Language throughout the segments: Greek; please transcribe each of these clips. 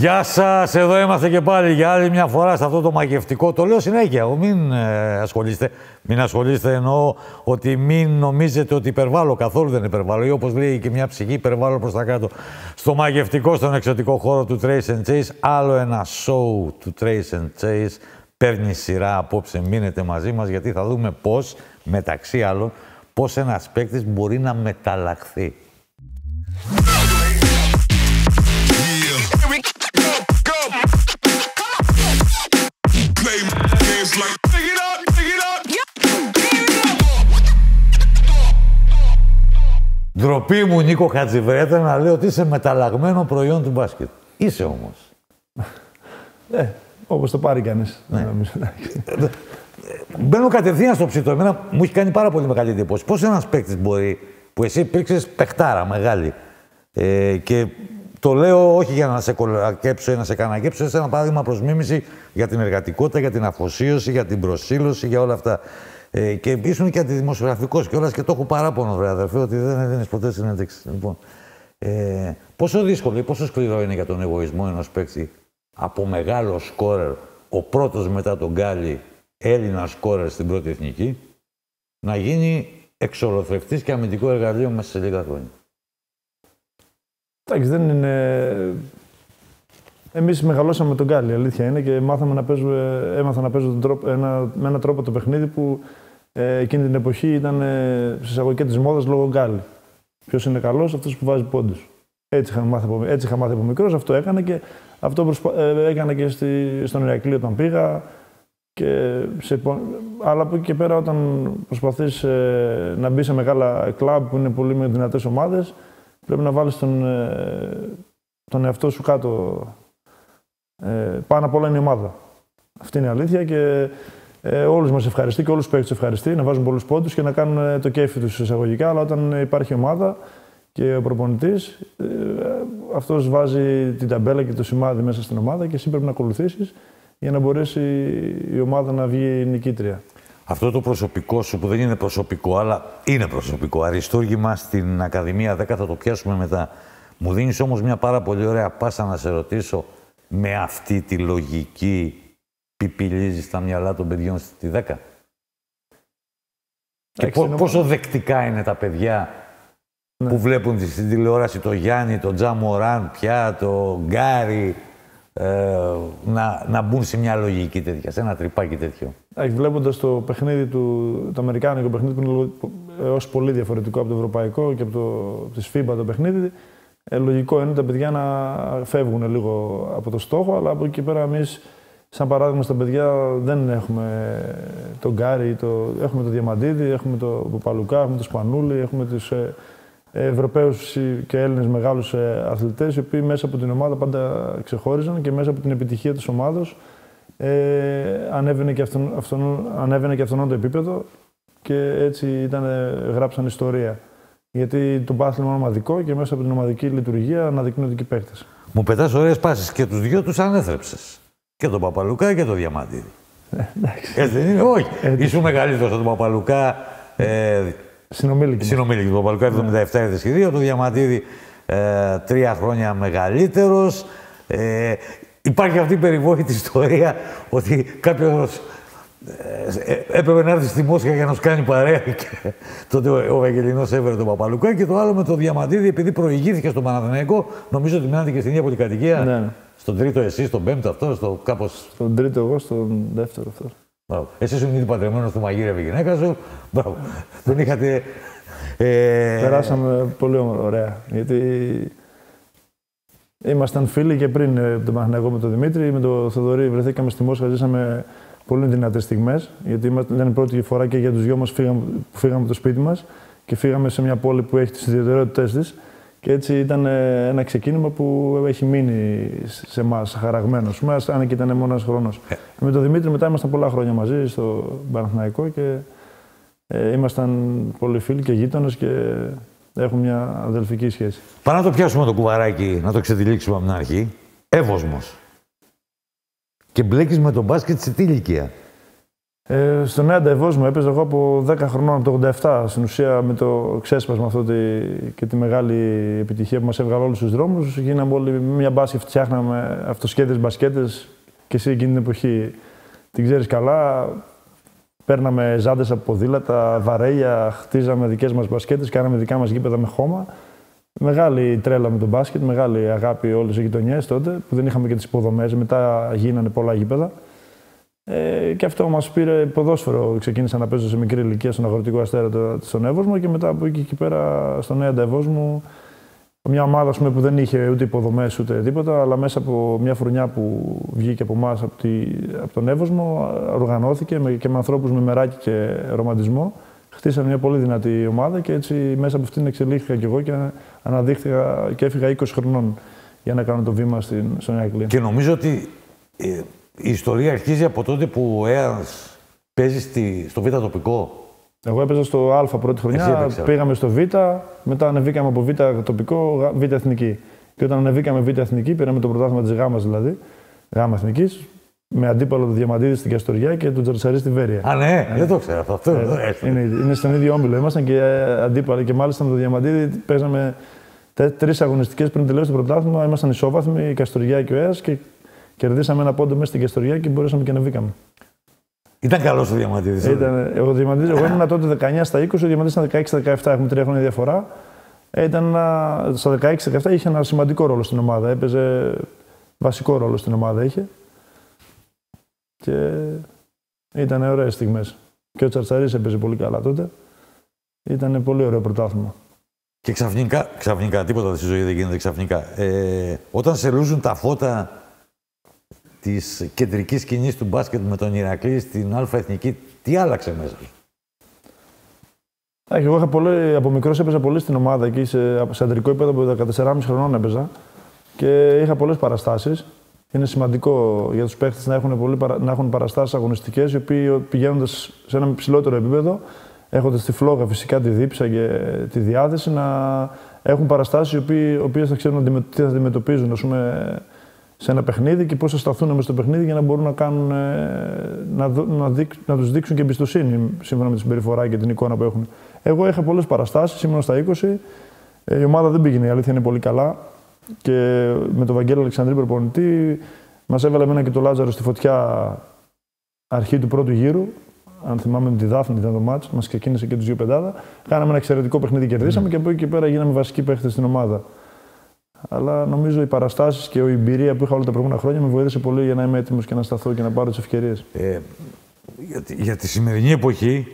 Γεια σας, εδώ είμαστε και πάλι για άλλη μια φορά σε αυτό το μαγευτικό. Το λέω συνέχεια, μην ασχολείστε. Μην ασχολείστε, εννοώ ότι μην νομίζετε ότι υπερβάλλω, καθόλου δεν υπερβάλλω. Ή όπως λέει και μια ψυχή, υπερβάλλω προς τα κάτω. Στο μαγευτικό, στον εξωτικό χώρο του Trace and Chase, άλλο ένα show του Trace and Chase παίρνει σειρά απόψε. Μείνετε μαζί μας, γιατί θα δούμε πώς, μεταξύ άλλων, πώς ένας παίκτης μπορεί να μεταλλαχθεί. Ντροπή μου, Νίκο Χατζιβρέτα, να λέω ότι είσαι μεταλλαγμένο προϊόν του μπάσκετ. Είσαι όμως. Όπως το πάρει κανείς. Ναι. Μπαίνω κατευθείαν στο ψητό. Εμένα μου έχει κάνει πάρα πολύ μεγάλη εντύπωση. Πώς ένας παίκτης μπορεί, που εσύ υπήρξες παιχτάρα μεγάλη, και το λέω όχι για να σε κολακέψω ή να σε κανακέψω, είναι ένα παράδειγμα προς μίμηση για την εργατικότητα, για την αφοσίωση, για την προσήλωση, για όλα αυτά. Και ήσουν και αντιδημοσιογραφικός κιόλας και το έχω παράπονο, βρε αδερφέ, ότι δεν έδινες ποτέ συνέντευξη. Λοιπόν, πόσο δύσκολο ή πόσο σκληρό είναι για τον εγωισμό ενός παίκτη από μεγάλο σκόρερ, ο πρώτος μετά τον Γκάλι Έλληνα σκόρερ στην πρώτη εθνική, να γίνει εξολοθρευτής και αμυντικό εργαλείο μέσα σε λίγα χρόνια. Εντάξει, δεν είναι... Εμείς μεγαλώσαμε με τον Γκάλι, αλήθεια είναι, και έμαθα να παίζω με έναν τρόπο το παιχνίδι που εκείνη την εποχή ήταν σε εισαγωγική της μόδας λόγω Γκάλι. Ποιος είναι καλός, αυτός που βάζει πόντους. Έτσι είχα μάθει από μικρός, αυτό έκανα και αυτό έκανα και στον Ηρακλή όταν πήγα. Αλλά από εκεί και πέρα, όταν προσπαθείς να μπει σε μεγάλα κλαμπ που είναι πολύ με δυνατές ομάδες, πρέπει να βάλεις τον εαυτό σου κάτω. Πάνω απ' όλα είναι η ομάδα. Αυτή είναι η αλήθεια και όλους μας ευχαριστεί και όλους τους παίκτες ευχαριστεί να βάζουν πολλούς πόντους και να κάνουν το κέφι τους εισαγωγικά. Αλλά όταν υπάρχει ομάδα και ο προπονητής, αυτός βάζει την ταμπέλα και το σημάδι μέσα στην ομάδα και εσύ πρέπει να ακολουθήσεις για να μπορέσει η ομάδα να βγει νικήτρια. Αυτό το προσωπικό σου, που δεν είναι προσωπικό, αλλά είναι προσωπικό, αριστούργημα στην Ακαδημία 10, θα το πιάσουμε μετά. Μου δίνεις όμως μια πάρα πολύ ωραία πάσα να σε ρωτήσω, με αυτή τη λογική πιπιλίζεις τα μυαλά των παιδιών στη 10. Και πόσο δεκτικά είναι τα παιδιά που βλέπουν στην τηλεόραση το Γιάννη, τον Τζαμοράν πια, το Γκάρι, να μπουν σε μια λογική τέτοια, σε ένα τρυπάκι τέτοιο. Βλέποντας το παιχνίδι το αμερικάνικο παιχνίδι που είναι ως πολύ διαφορετικό από το ευρωπαϊκό και από της FIBA το παιχνίδι, λογικό είναι τα παιδιά να φεύγουν λίγο από το στόχο, αλλά από εκεί πέρα εμείς, σαν παράδειγμα στα παιδιά, δεν έχουμε τον Γκάρι, έχουμε το Διαμαντίδη, έχουμε τον Παπαλουκά, έχουμε τον Σπανούλη, έχουμε τους Ευρωπαίους και Έλληνες μεγάλους αθλητές, οι οποίοι μέσα από την ομάδα πάντα ξεχώριζαν και μέσα από την επιτυχία της ομάδος ανέβαινε και αυτόν το επίπεδο και έτσι γράψαν ιστορία. Γιατί το μπάθλημα είναι ομαδικό και μέσα από την ομαδική λειτουργία αναδεικνύονται και οι παίκτες. Μου πετάς ωραίες πάσεις και τους δυο τους ανέθρεψες. Και τον Παπαλουκά και τον Διαμαντίδη. Έτσι δεν είναι, όχι. Ήσουν μεγαλύτερος από τον Παπαλουκά. Συνομήλικη. Συνομήλικη. Τον Παπαλουκά 77 ήρθε και 2, τον Διαμαντίδη 3 χρόνια μεγαλύτερος. Υπάρχει αυτή η περιβόητη ιστορία ότι κάποιος έπρεπε να έρθει στη Μόσχα για να σου κάνει παρέα και τότε ο Βαγγελινός έβρε τον Παπαλουκά και το άλλο με τον Διαμαντίδη, επειδή προηγήθηκε στον Παναθηναϊκό, νομίζω ότι μείνατε και στην ίδια πολυκατοικία. Ναι. Στον τρίτο εσύ, στον πέμπτο αυτό, κάπως... Στον τρίτο εγώ, στον δεύτερο αυτό. Μπράβο. Εσύ ήσουν ήδη παντρεμένος, του μαγείρευε η γυναίκα σου. Μπράβο. Τον είχατε... Περάσαμε πολύ ωραία, γιατί ήμασταν φίλοι και πριν τον Παναθηναϊκό με τον Δημήτρη. Με τον Θοδωρή βρεθήκαμε στη Μόσχα, ζήσαμε πολύ δυνατές στιγμές, γιατί ήταν η πρώτη φορά και για τους δυο μας φύγαμε από το σπίτι μας και φύγαμε σε μια πόλη που έχει τις ιδιαιτερότητές της. Και έτσι ήταν ένα ξεκίνημα που έχει μείνει σε εμάς χαραγμένο, αν και ήταν μόνο ένας χρόνος. Με τον Δημήτρη μετά ήμασταν πολλά χρόνια μαζί στο Παναθηναϊκό και ήμασταν πολύ φίλοι και γείτονες και έχουμε μια αδελφική σχέση. Πάμε να το πιάσουμε το κουβαράκι, να το ξετυλίξουμε από την αρχή. Εύωσμος. Και μπλέκεις με τον μπάσκετ σε τι ηλικία? Στο Νέα Νταϊβόσμο έπαιζα εγώ από 10 χρονών, από το 87. Στην ουσία με το ξέσπασμα αυτό και τη μεγάλη επιτυχία που μας έβγαλε όλους τους δρόμους, γίναμε όλοι μια μπάσκετ, φτιάχναμε αυτοσχέδιες μπασκέτες και εσύ εκείνη την εποχή την ξέρεις καλά. Παίρναμε ζάντες από ποδήλατα, βαρέλια, χτίζαμε δικές μας μπασκέτες, κάναμε δικά μας γήπεδα με χώμα. Μεγάλη τρέλα με τον μπάσκετ, μεγάλη αγάπη όλες οι γειτονιές τότε, που δεν είχαμε και τις υποδομές. Μετά γίνανε πολλά γήπεδα. Και αυτό μας πήρε ποδόσφαιρο. Ξεκίνησα να παίζω σε μικρή ηλικία στον Αγροτικό Αστέρα στον Εύωσμο και μετά από εκεί και πέρα στο Νέα Νταϊβόσμο. Μια ομάδα που δεν είχε ούτε υποδομές ούτε τίποτα, αλλά μέσα από μια φουρνιά που βγήκε από εμάς από τον Εύωσμο, οργανώθηκε και με ανθρώπους με μεράκι και ρομαντισμό. Χτίσαμε μια πολύ δυνατή ομάδα και έτσι μέσα από αυτήν εξελίχθηκα κι εγώ και αναδείχθηκα και έφυγα 20 χρονών για να κάνω το βήμα στον Ηρακλή. Και νομίζω ότι η ιστορία αρχίζει από τότε που ο ΕΑΣ παίζει στο Β' τοπικό. Εγώ έπαιζα στο Α πρώτη χρονιά, πήγαμε στο Β, μετά ανεβήκαμε από Β' τοπικό, Β' εθνική. Και όταν ανεβήκαμε Β' εθνική, πήραμε το πρωτάθλημα της Γ' δηλαδή, Γ' εθνικής, με αντίπαλο τον Διαμαντίδη στην Καστοριά και τον Τζαρτσαρή στη Βέρεια. Α, ναι, δεν το ξέρω αυτό. Είναι στον ίδιο όμιλο. Ήμασταν και αντίπαλοι και μάλιστα με τον Διαμαντίδη παίζαμε 3 αγωνιστικές πριν τελειώσει το πρωτάθλημα. Ήμασταν ισόβαθμοι, η Καστοριά και ο ΕΑΣ και κερδίσαμε ένα πόντο μέσα στην Καστοριά και μπορέσαμε και ανεβήκαμε. Ήταν καλός ο Διαμαντίδης. Εγώ ήμουν τότε 19 στα 20, ο Διαμαντίδης ήταν 16 στα 17. Έχουμε 3 χρόνια διαφορά. Στα 16-17 είχε ένα σημαντικό ρόλο στην ομάδα. Έπαιζε βασικό ρόλο στην ομάδα. Είχε. Και ήταν ωραίες στιγμές. Και ο Τσαρτσαρής έπαιζε πολύ καλά τότε. Ήταν πολύ ωραίο πρωτάθλημα. Και ξαφνικά, τίποτα στη ζωή δεν γίνεται ξαφνικά. Όταν σε λούζουν τα φώτα της κεντρικής σκηνής του μπάσκετ με τον Ηρακλή στην Α' Εθνική, τι άλλαξε μέσα σου? Εγώ από μικρός έπαιζα πολύ στην ομάδα εκεί, σε αντρικό επίπεδο από 14,5 χρονών έπαιζα και είχα πολλές παραστάσεις. Είναι σημαντικό για τους παίχτες να έχουν παραστάσεις αγωνιστικές, οι οποίοι πηγαίνοντας σε ένα ψηλότερο επίπεδο, έχοντας τη φλόγα φυσικά, τη δίψα και τη διάθεση, να έχουν παραστάσεις οι οποίες θα ξέρουν τι θα αντιμετωπίζουν, ας πούμε, σε ένα παιχνίδι και πώς θα σταθούν μες στο παιχνίδι για να μπορούν να κάνουν, να τους δείξουν και εμπιστοσύνη σύμφωνα με τη συμπεριφορά και την εικόνα που έχουν. Εγώ είχα πολλές παραστάσεις, ήμουν στα 20. Η ομάδα δεν πήγαινε, η αλήθεια είναι πολύ καλά. Και με τον Βαγγέλη Αλεξανδρή προπονητή, μας έβαλε εμένα και τον Λάζαρο στη φωτιά αρχή του πρώτου γύρου. Αν θυμάμαι με τη Δάφνη ήταν το μάτς, μας ξεκίνησε και τους δύο πεντάδα. Κάναμε ένα εξαιρετικό παιχνίδι, κερδίσαμε και από εκεί και πέρα γίναμε βασικοί παίχτες στην ομάδα. Αλλά νομίζω οι παραστάσεις και η εμπειρία που είχα όλα τα προηγούμενα χρόνια με βοήθησε πολύ για να είμαι έτοιμος και να σταθώ και να πάρω τις ευκαιρίες. Για τη σημερινή εποχή,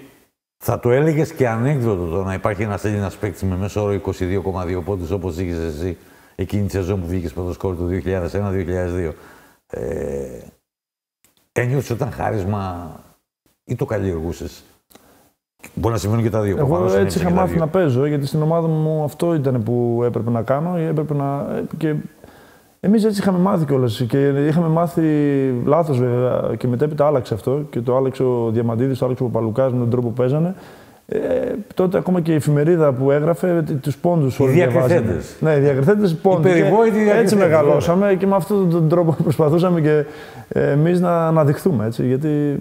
θα το έλεγες και ανέκδοτο το να υπάρχει ένας Έλληνας παίκτης με μέσο όρο 22,2 πόντους όπως είχες εσύ εκείνη τη σεζόν που βγήκες στο σκορ του 2001-2002. Ένιωθες ότι ήταν χάρισμα ή το καλλιεργούσες? Μπορεί να συμβαίνουν και τα δύο. Εγώ έτσι είχα μάθει να παίζω, γιατί στην ομάδα μου αυτό ήταν που έπρεπε να κάνω. Και εμείς έτσι είχαμε μάθει κιόλας. Και είχαμε μάθει λάθος βέβαια. Και μετέπειτα άλλαξε αυτό. Και το άλλαξε ο Διαμαντίδης, το άλλαξε ο Παλουκάς με τον τρόπο που παίζανε. Τότε ακόμα και η εφημερίδα που έγραφε τους πόντους. Οι διακριθέντες. Ναι, οι διακριθέντες πόντους. Έτσι μεγαλώσαμε και με αυτόν τον τρόπο προσπαθούσαμε και εμείς να αναδειχθούμε. Έτσι, γιατί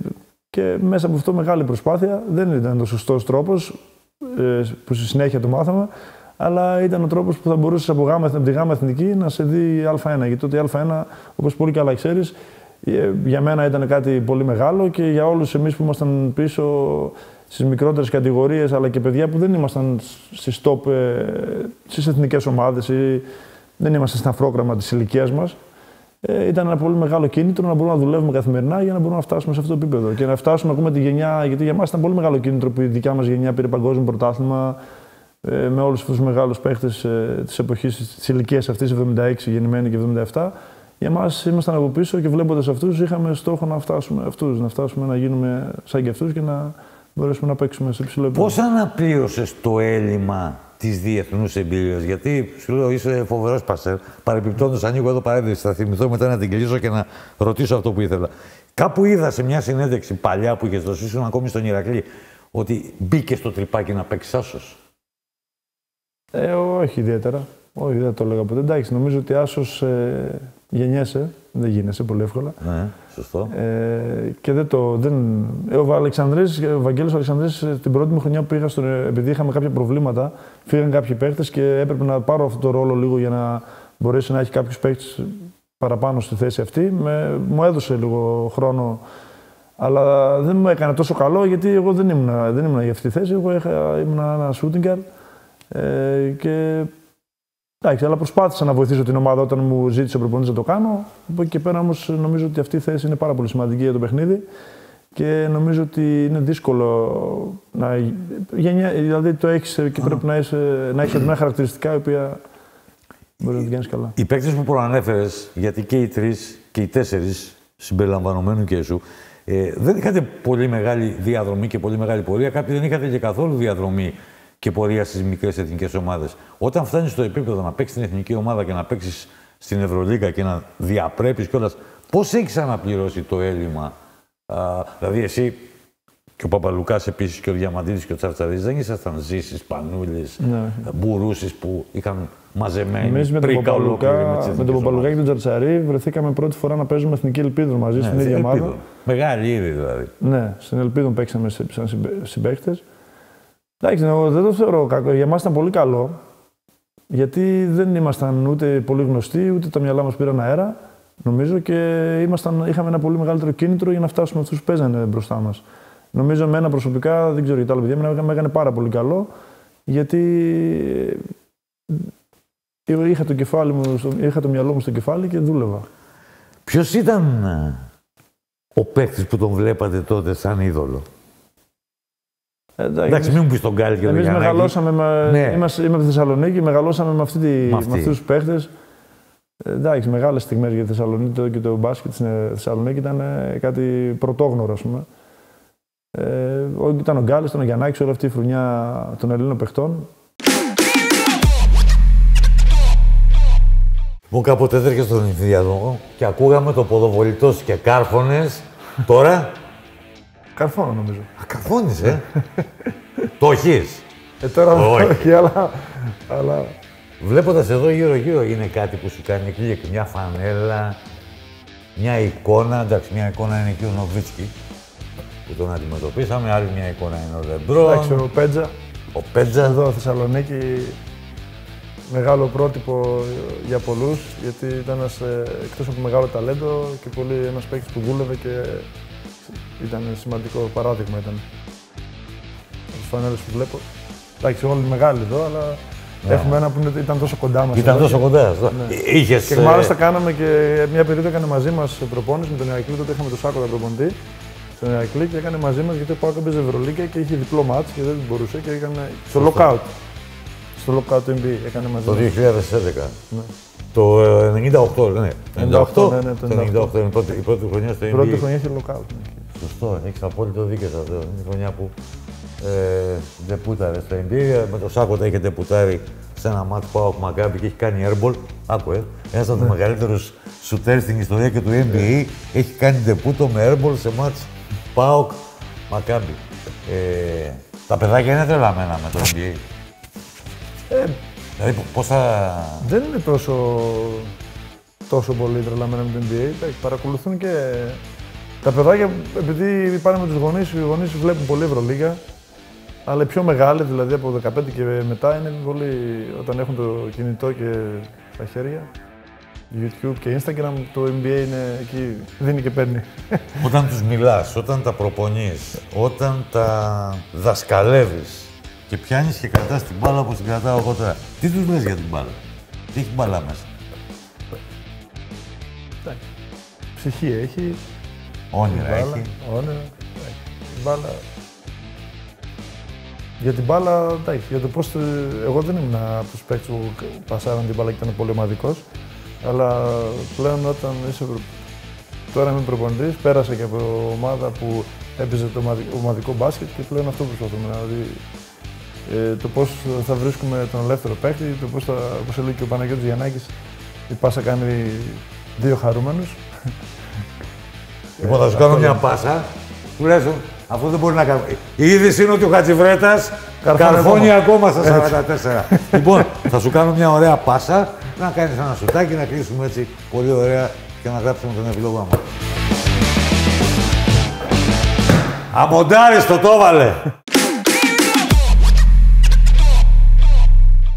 και μέσα από αυτό μεγάλη προσπάθεια. Δεν ήταν ο σωστός τρόπος που στη συνέχεια το μάθαμε, αλλά ήταν ο τρόπος που θα μπορούσε από τη Γ' Εθνική να σε δει Α1. Γιατί τότε η Α1, όπως πολύ καλά ξέρεις, για μένα ήταν κάτι πολύ μεγάλο και για όλους εμείς που ήμασταν πίσω στις μικρότερες κατηγορίες, αλλά και παιδιά που δεν ήμασταν στις top, στις εθνικές ομάδες ή δεν ήμασταν στα αφρόγραμμα της ηλικίας μας. Ήταν ένα πολύ μεγάλο κίνητρο να μπορούμε να δουλεύουμε καθημερινά για να μπορούμε να φτάσουμε σε αυτό το επίπεδο. Και να φτάσουμε ακόμα τη γενιά, γιατί για μας ήταν πολύ μεγάλο κίνητρο που η δικιά μας γενιά πήρε παγκόσμιο πρωτάθλημα με όλους αυτούς τους μεγάλους παίχτες της εποχής, της ηλικίας αυτής, 76 γεννημένοι και 77. Για εμάς ήμασταν από πίσω και βλέποντας αυτούς, είχαμε στόχο να φτάσουμε να γίνουμε σαν και αυτούς και να μπορέσουμε να παίξουμε σε υψηλό επίπεδο. Πώς αναπλήρωσες το έλλειμμα της διεθνούς εμπειρίας? Γιατί σου λέω είσαι φοβερός πασέρ. Παρεμπιπτόντως, ανοίγω εδώ παρένθεση, θα θυμηθώ μετά να την κλείσω και να ρωτήσω αυτό που ήθελα. Κάπου είδα σε μια συνέντευξη παλιά που είχες δώσει, ήσουν ακόμη στον Ηρακλή, ότι μπήκε στο τρυπάκι να παίξεις άσος. Όχι ιδιαίτερα. Όχι, δεν το έλεγα ποτέ. Εντάξει, νομίζω ότι άσος γεννιέσαι. Δεν γίνεσαι πολύ εύκολα. Ναι, σωστό. Και ο Βαγγέλης Αλεξανδρής, την πρώτη μου χρονιά που πήγα, επειδή είχαμε κάποια προβλήματα, φύγαν κάποιοι παίκτες και έπρεπε να πάρω αυτό το ρόλο λίγο για να μπορέσει να έχει κάποιους παίκτες παραπάνω στη θέση αυτή. Μου έδωσε λίγο χρόνο, αλλά δεν μου έκανε τόσο καλό, γιατί εγώ δεν ήμουν για αυτή τη θέση. Εγώ ήμουν ένα shooting guard. Εντάξει, αλλά προσπάθησα να βοηθήσω την ομάδα όταν μου ζήτησε ο προπονητής να το κάνω. Από εκεί και πέρα όμως νομίζω ότι αυτή η θέση είναι πάρα πολύ σημαντική για το παιχνίδι και νομίζω ότι είναι δύσκολο να. Δηλαδή το έχεις και πρέπει να έχεις μια χαρακτηριστικά η οποία μπορεί να την κάνεις καλά. Οι παίκτες που προανέφερες, γιατί και οι τρεις και οι τέσσερις συμπεριλαμβανομένου και σου, δεν είχατε πολύ μεγάλη διαδρομή και πολύ μεγάλη πορεία. Κάποιοι δεν είχατε και καθόλου διαδρομή και πορεία στις μικρές εθνικές ομάδες. Όταν φτάνεις στο επίπεδο να παίξεις στην εθνική ομάδα και να παίξεις στην Ευρωλίγκα και να διαπρέπεις κιόλας, πώς έχεις αναπληρώσει το έλλειμμα? Δηλαδή, εσύ και ο Παπαλουκάς επίσης και ο Διαμαντίδης και ο Τσαρτσαρίδης δεν ήσασταν Ζήσεις, Πανούλης, Μπουρούσης που είχαν μαζεμένοι. Εμείς με τον Παπαλουκά και τον Τσαρτσαρί βρεθήκαμε πρώτη φορά να παίζουμε Εθνική Ελπίδων μαζί στην ίδια ομάδα. Μεγάλη ήδη δηλαδή. Ναι, στην Ελπίδων παίξαμε σαν συμπαίκτες. Εντάξει, δεν το θεωρώ κακό. Για μας ήταν πολύ καλό, γιατί δεν ήμασταν ούτε πολύ γνωστοί, ούτε τα μυαλά μας πήραν αέρα, νομίζω, και είχαμε ένα πολύ μεγαλύτερο κίνητρο για να φτάσουμε αυτούς που παίζανε μπροστά μας. Νομίζω εμένα προσωπικά, δεν ξέρω για τα άλλα παιδιά, με έκανε πάρα πολύ καλό, γιατί είχα το μυαλό μου στο κεφάλι και δούλευα. Ποιος ήταν ο παίκτης που τον βλέπατε τότε σαν είδωλο? Εντάξει, μην μου πεις τον Γκάλι και τον Γιαννάκη. Εμείς μεγαλώσαμε, είμαι από τη Θεσσαλονίκη, μεγαλώσαμε με αυτούς τους παίχτες. Εντάξει, μεγάλες στιγμές για τη Θεσσαλονίκη και το μπάσκετ στην Θεσσαλονίκη ήταν κάτι πρωτόγνωρο, ας πούμε. Ήταν ο Γκάλης, ήταν ο Γιαννάκης, όλη αυτή η φρουνιά των Ελλήνων παιχτών. Μου κάποτε έρχεται στον Ινθιαδό και ακούγαμε το ποδοβολητός και κάρφωνες. Τώρα. Καρφώνω, νομίζω. Καρφώνεις, Το έχεις? Τώρα όχι, αλλά... Βλέποντας εδώ γύρω-γύρω, είναι κάτι που σου κάνει κλικ, μια φανέλα, μια εικόνα. Εντάξει, μια εικόνα είναι και ο Νοβίτσκι που τον αντιμετωπίσαμε, άλλη μια εικόνα είναι ο Λεμπρόν. Εντάξει, ο Πέτζα. Ο Πέτζα. Εδώ, Θεσσαλονίκη, μεγάλο πρότυπο για πολλούς, γιατί ήταν εκτός από μεγάλο ταλέντο και ένας παίκτης που δούλευε και ήταν σημαντικό παράδειγμα. Ήταν από τις φανέλες που βλέπω. Εντάξει, όλοι μεγάλοι εδώ, αλλά έχουμε ένα που ήταν τόσο κοντά μας. Ήταν τόσο κοντά. Είχες... Και μάλιστα κάναμε και μια περίοδο έκανε μαζί μας προπόνηση με τον Ηρακλή. Τότε είχαμε τον Σάκο προπονητή στον Ηρακλή και έκανε μαζί μας, γιατί ο Πάκο έπαιζε Ευρωλίγκα και είχε διπλό μάτς και δεν μπορούσε και έκανε στο lockout. Στο lockout του NBA έκανε μαζί. Το 2011. Ναι. Το 98, ναι. 98, ναι, το 98 είναι η πρώτη χρονιά στο NBA. Η πρώτη χρονιά είχε lockout. Σωστό, έχεις απόλυτο δίκιο σε αυτό. Είναι η χρονιά που ντεπούταρε στο NBA. Με το Σάκο τα είχε ντεπουτάρει σε ένα μάτς Πάοκ Μακάμπι και έχει κάνει airball. Άκου, ένας από τους μεγαλύτερους σουτέρ στην ιστορία και του NBA έχει κάνει ντεπούτο με airball σε μάτς Πάοκ Μακάμπι. Τα παιδάκια είναι τρελαμένα με το NBA. Δηλαδή, πώς θα... Δεν είναι τόσο πολύ τρελαμένα με το NBA. Παρακολουθούν και τα παιδάκια, επειδή πάνε με τους γονείς, οι γονείς βλέπουν πολύ Ευρωλίγα. Αλλά οι πιο μεγάλοι, δηλαδή από 15 και μετά, είναι πολύ, όταν έχουν το κινητό και στα χέρια, YouTube και Instagram, το NBA είναι εκεί, δίνει και παίρνει. Όταν τους μιλάς, όταν τα προπονείς, όταν τα δασκαλεύεις και πιάνεις και κρατάς την μπάλα όπως την κρατάω εγώ τώρα, τι τους λες για την μπάλα? Τι έχει μπάλα μέσα? Ψυχή έχει. Όνειρα έχει. Όνειρα. Μπάλα. Για την μπάλα, εντάξει, για το πώς. Εγώ δεν ήμουν από τους παίκτες που πασάραν την μπάλα και ήταν πολύ ομαδικός. Αλλά πλέον όταν είσαι. Τώρα είμαι προπονητής, πέρασα και από ομάδα που έπαιζε το ομαδικό μπάσκετ και πλέον αυτό προσπαθούμε. Δηλαδή, το πώς θα βρίσκουμε τον ελεύθερο παίκτη, το πώς όπως έλεγε και ο Παναγιώτης Γιαννάκης, η πάσα κάνει δύο χαρούμενους. Λοιπόν, θα σου κάνω μια πάσα. Τουλάχιστον αυτό δεν μπορεί να κάνει. Η είδηση είναι ότι ο Χατζιβρέτας καρφώνει ακόμα στα 44. Λοιπόν, θα σου κάνω μια ωραία πάσα, να κάνεις ένα σουτάκι, να κλείσουμε έτσι πολύ ωραία και να γράψουμε τον επιλογό μας. Αμοντάριστο, το έβαλε!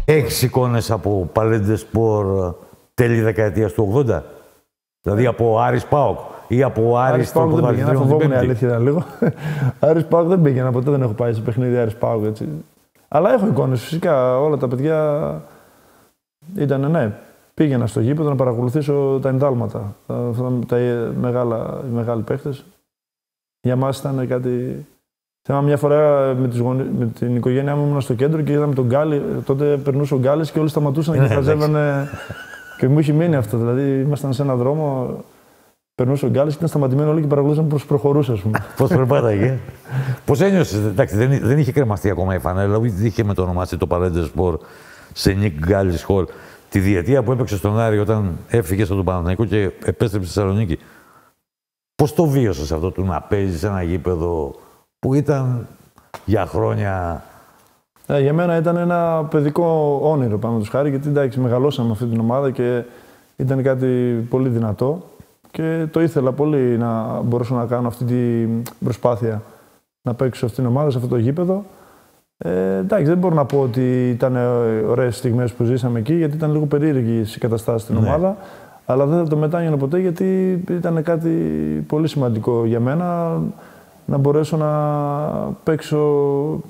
6 εικόνες από Παλέντεσπορ τέλη δεκαετίας του 80. Δηλαδή από Άρης ΠΑΟΚ ή από Άρης ΠΑΟΚ δεν πήγαινα, φοβόμουν η αλήθεια ήταν λίγο. Άρης ΠΑΟΚ δεν πήγαινα, ποτέ δεν έχω πάει σε παιχνίδι Άρης ΠΑΟΚ, έτσι. Αλλά έχω εικόνες, φυσικά, όλα τα παιδιά ήταν, ναι. Πήγαινα στο γήπεδο να παρακολουθήσω τα ενδάλματα, τα μεγάλοι παίχτες. Για μας ήταν κάτι... Θυμάμαι μια φορά με την οικογένειά μου ήμουν στο κέντρο και είδαμε τον Γκάλι. Τότε περνούσε ο Γκάλης και όλοι σταματούσαν και χαζεύανε. Και μου είχε μείνει αυτό. Δηλαδή, ήμασταν σε έναν δρόμο, περνούσε ο Γκάλης και ήταν σταματημένοι όλοι και παρακολουθούσαν πώς προχωρούσε, ας πούμε. Πώς περπάταγε. Πώς ένιωσες, εντάξει, δεν είχε κρεμαστεί ακόμα η φανέλα, ούτε είχε με το ονομάσει το Παλέντεσπορ σε Νίκ Γκάλης Χολ. Τη διετία που έπαιξε στον Άρη όταν έφυγε στον Παναθηναϊκό και επέστρεψε στη Θεσσαλονίκη. Πώς το βίωσες αυτό του να παίζεις σε ένα γήπεδο που ήταν για χρόνια? Για μένα ήταν ένα παιδικό όνειρο, πάνω χάρη, γιατί εντάξει, μεγαλώσαμε με αυτή την ομάδα και ήταν κάτι πολύ δυνατό και το ήθελα πολύ να μπορέσω να κάνω αυτή την προσπάθεια να παίξω σε αυτήν την ομάδα, σε αυτό το γήπεδο. Εντάξει, δεν μπορώ να πω ότι ήταν ωραίες στιγμές που ζήσαμε εκεί, γιατί ήταν λίγο περίεργες οι καταστάσεις στην ομάδα. Αλλά δεν θα το μετάνιωνα ποτέ, γιατί ήταν κάτι πολύ σημαντικό για μένα να μπορέσω να παίξω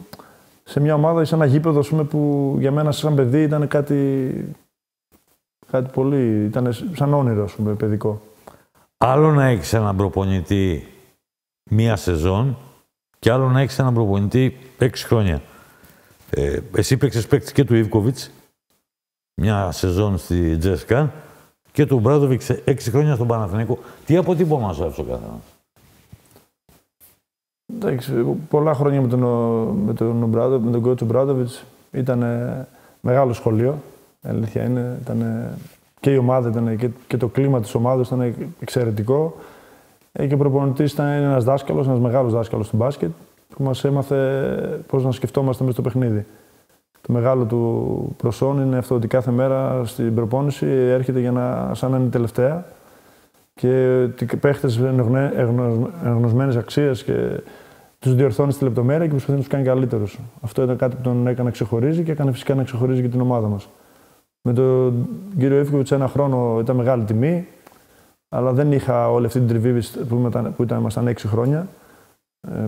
σε μια ομάδα ή σε ένα γήπεδο, ας πούμε, που για μένα σαν παιδί ήταν κάτι πολύ, ήταν σαν όνειρο, ας πούμε, παιδικό. Άλλο να έχεις έναν προπονητή μία σεζόν και άλλο να έχεις έναν προπονητή 6 χρόνια. Εσύ παίξες παίκτης και του Ιβκοβιτς, μια σεζόν στη Τζέσκα, και του Μπράντοβιτς 6 χρόνια στον Παναθηναϊκό. Τι αποτύπωμα σου έφερε ο καθένας? Εντάξει, πολλά χρόνια με τον coach Μπράντοβιτς ήταν μεγάλο σχολείο. Η αλήθεια είναι, και η ομάδα και το κλίμα της ομάδας ήταν εξαιρετικό. Και ο προπονητής ήταν ένας δάσκαλος, ένας μεγάλος δάσκαλος του μπάσκετ, που μας έμαθε πώς να σκεφτόμαστε μέσα στο παιχνίδι. Το μεγάλο του προσόν είναι αυτό ότι κάθε μέρα στην προπόνηση έρχεται σαν να είναι τελευταία και οι παίχτες εγνωσμένες αξίες και τους διορθώνει στη λεπτομέρεια και προσπαθεί να τους κάνει καλύτερους. Αυτό ήταν κάτι που τον έκανε να ξεχωρίζει και έκανε φυσικά να ξεχωρίζει και την ομάδα μας. Με τον κύριο Ιβκοβιτς ένα χρόνο ήταν μεγάλη τιμή, αλλά δεν είχα όλη αυτή την τριβή που ήμασταν 6 χρόνια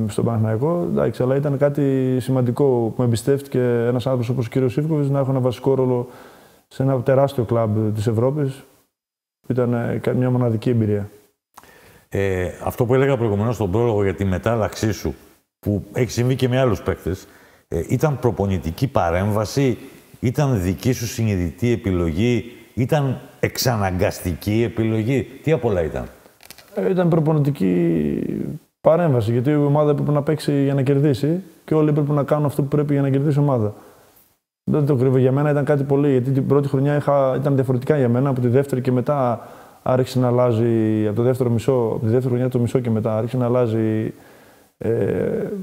στον Παναθηναϊκό. Εντάξει, αλλά ήταν κάτι σημαντικό που με εμπιστεύτηκε ένας άνθρωπος όπως ο κύριος Ιβκοβιτς να έχω ένα βασικό ρόλο σε ένα τεράστιο κλαμπ της Ευρώπης, που ήταν μια μοναδική εμπειρία. Αυτό που έλεγα προηγουμένως στον πρόλογο για τη μετάλλαξή σου, που έχει συμβεί και με άλλους παίκτες, ήταν προπονητική παρέμβαση, ήταν δική σου συνειδητή επιλογή, ήταν εξαναγκαστική επιλογή? Τι απ' όλα ήταν? Ήταν προπονητική παρέμβαση, γιατί η ομάδα έπρεπε να παίξει για να κερδίσει και όλοι έπρεπε να κάνουν αυτό που πρέπει για να κερδίσει η ομάδα. Δεν το κρύβω, για μένα ήταν κάτι πολύ, γιατί την πρώτη χρονιά ήταν διαφορετικά για μένα, από τη δεύτερη και μετά άρχισε να αλλάζει, από τη δεύτερη χρονιά το μισό και μετά άρχισε να αλλάζει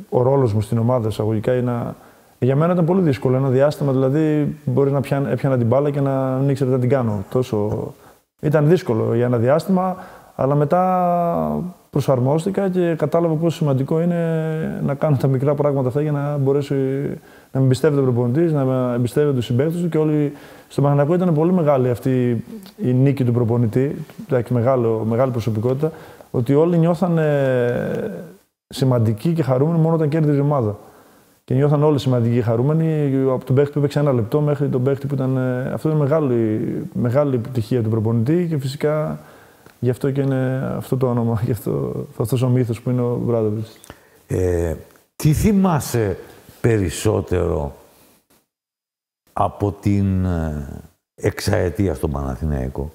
ο ρόλος μου στην ομάδα εισαγωγικά. Για μένα ήταν πολύ δύσκολο, ένα διάστημα, δηλαδή μπορεί να έπιανα την μπάλα και να μην ήξερα τι να την κάνω. Ήταν δύσκολο για ένα διάστημα, αλλά μετά προσαρμόστηκα και κατάλαβα πόσο σημαντικό είναι να κάνω τα μικρά πράγματα αυτά για να μπορέσει να με εμπιστεύεται ο προπονητής, να με εμπιστεύεται τους συμπαίκτες του και όλοι. Στον Παναθηναϊκό ήταν πολύ μεγάλη αυτή η νίκη του προπονητή, μεγάλη προσωπικότητα, ότι όλοι νιώθανε σημαντικοί και χαρούμενοι μόνο όταν κέρδιζε η ομάδα. Και νιώθαν όλοι σημαντικοί και χαρούμενοι, από τον παίχτη που έπαιξε 1 λεπτό μέχρι τον παίχτη που ήταν. Αυτό είναι μεγάλη επιτυχία του προπονητή και φυσικά γι' αυτό και είναι αυτό το όνομα, αυτός ο μύθος που είναι ο Μπράντοβιτς. Τι θυμάσαι περισσότερο από την εξαετία στον Παναθηναϊκό,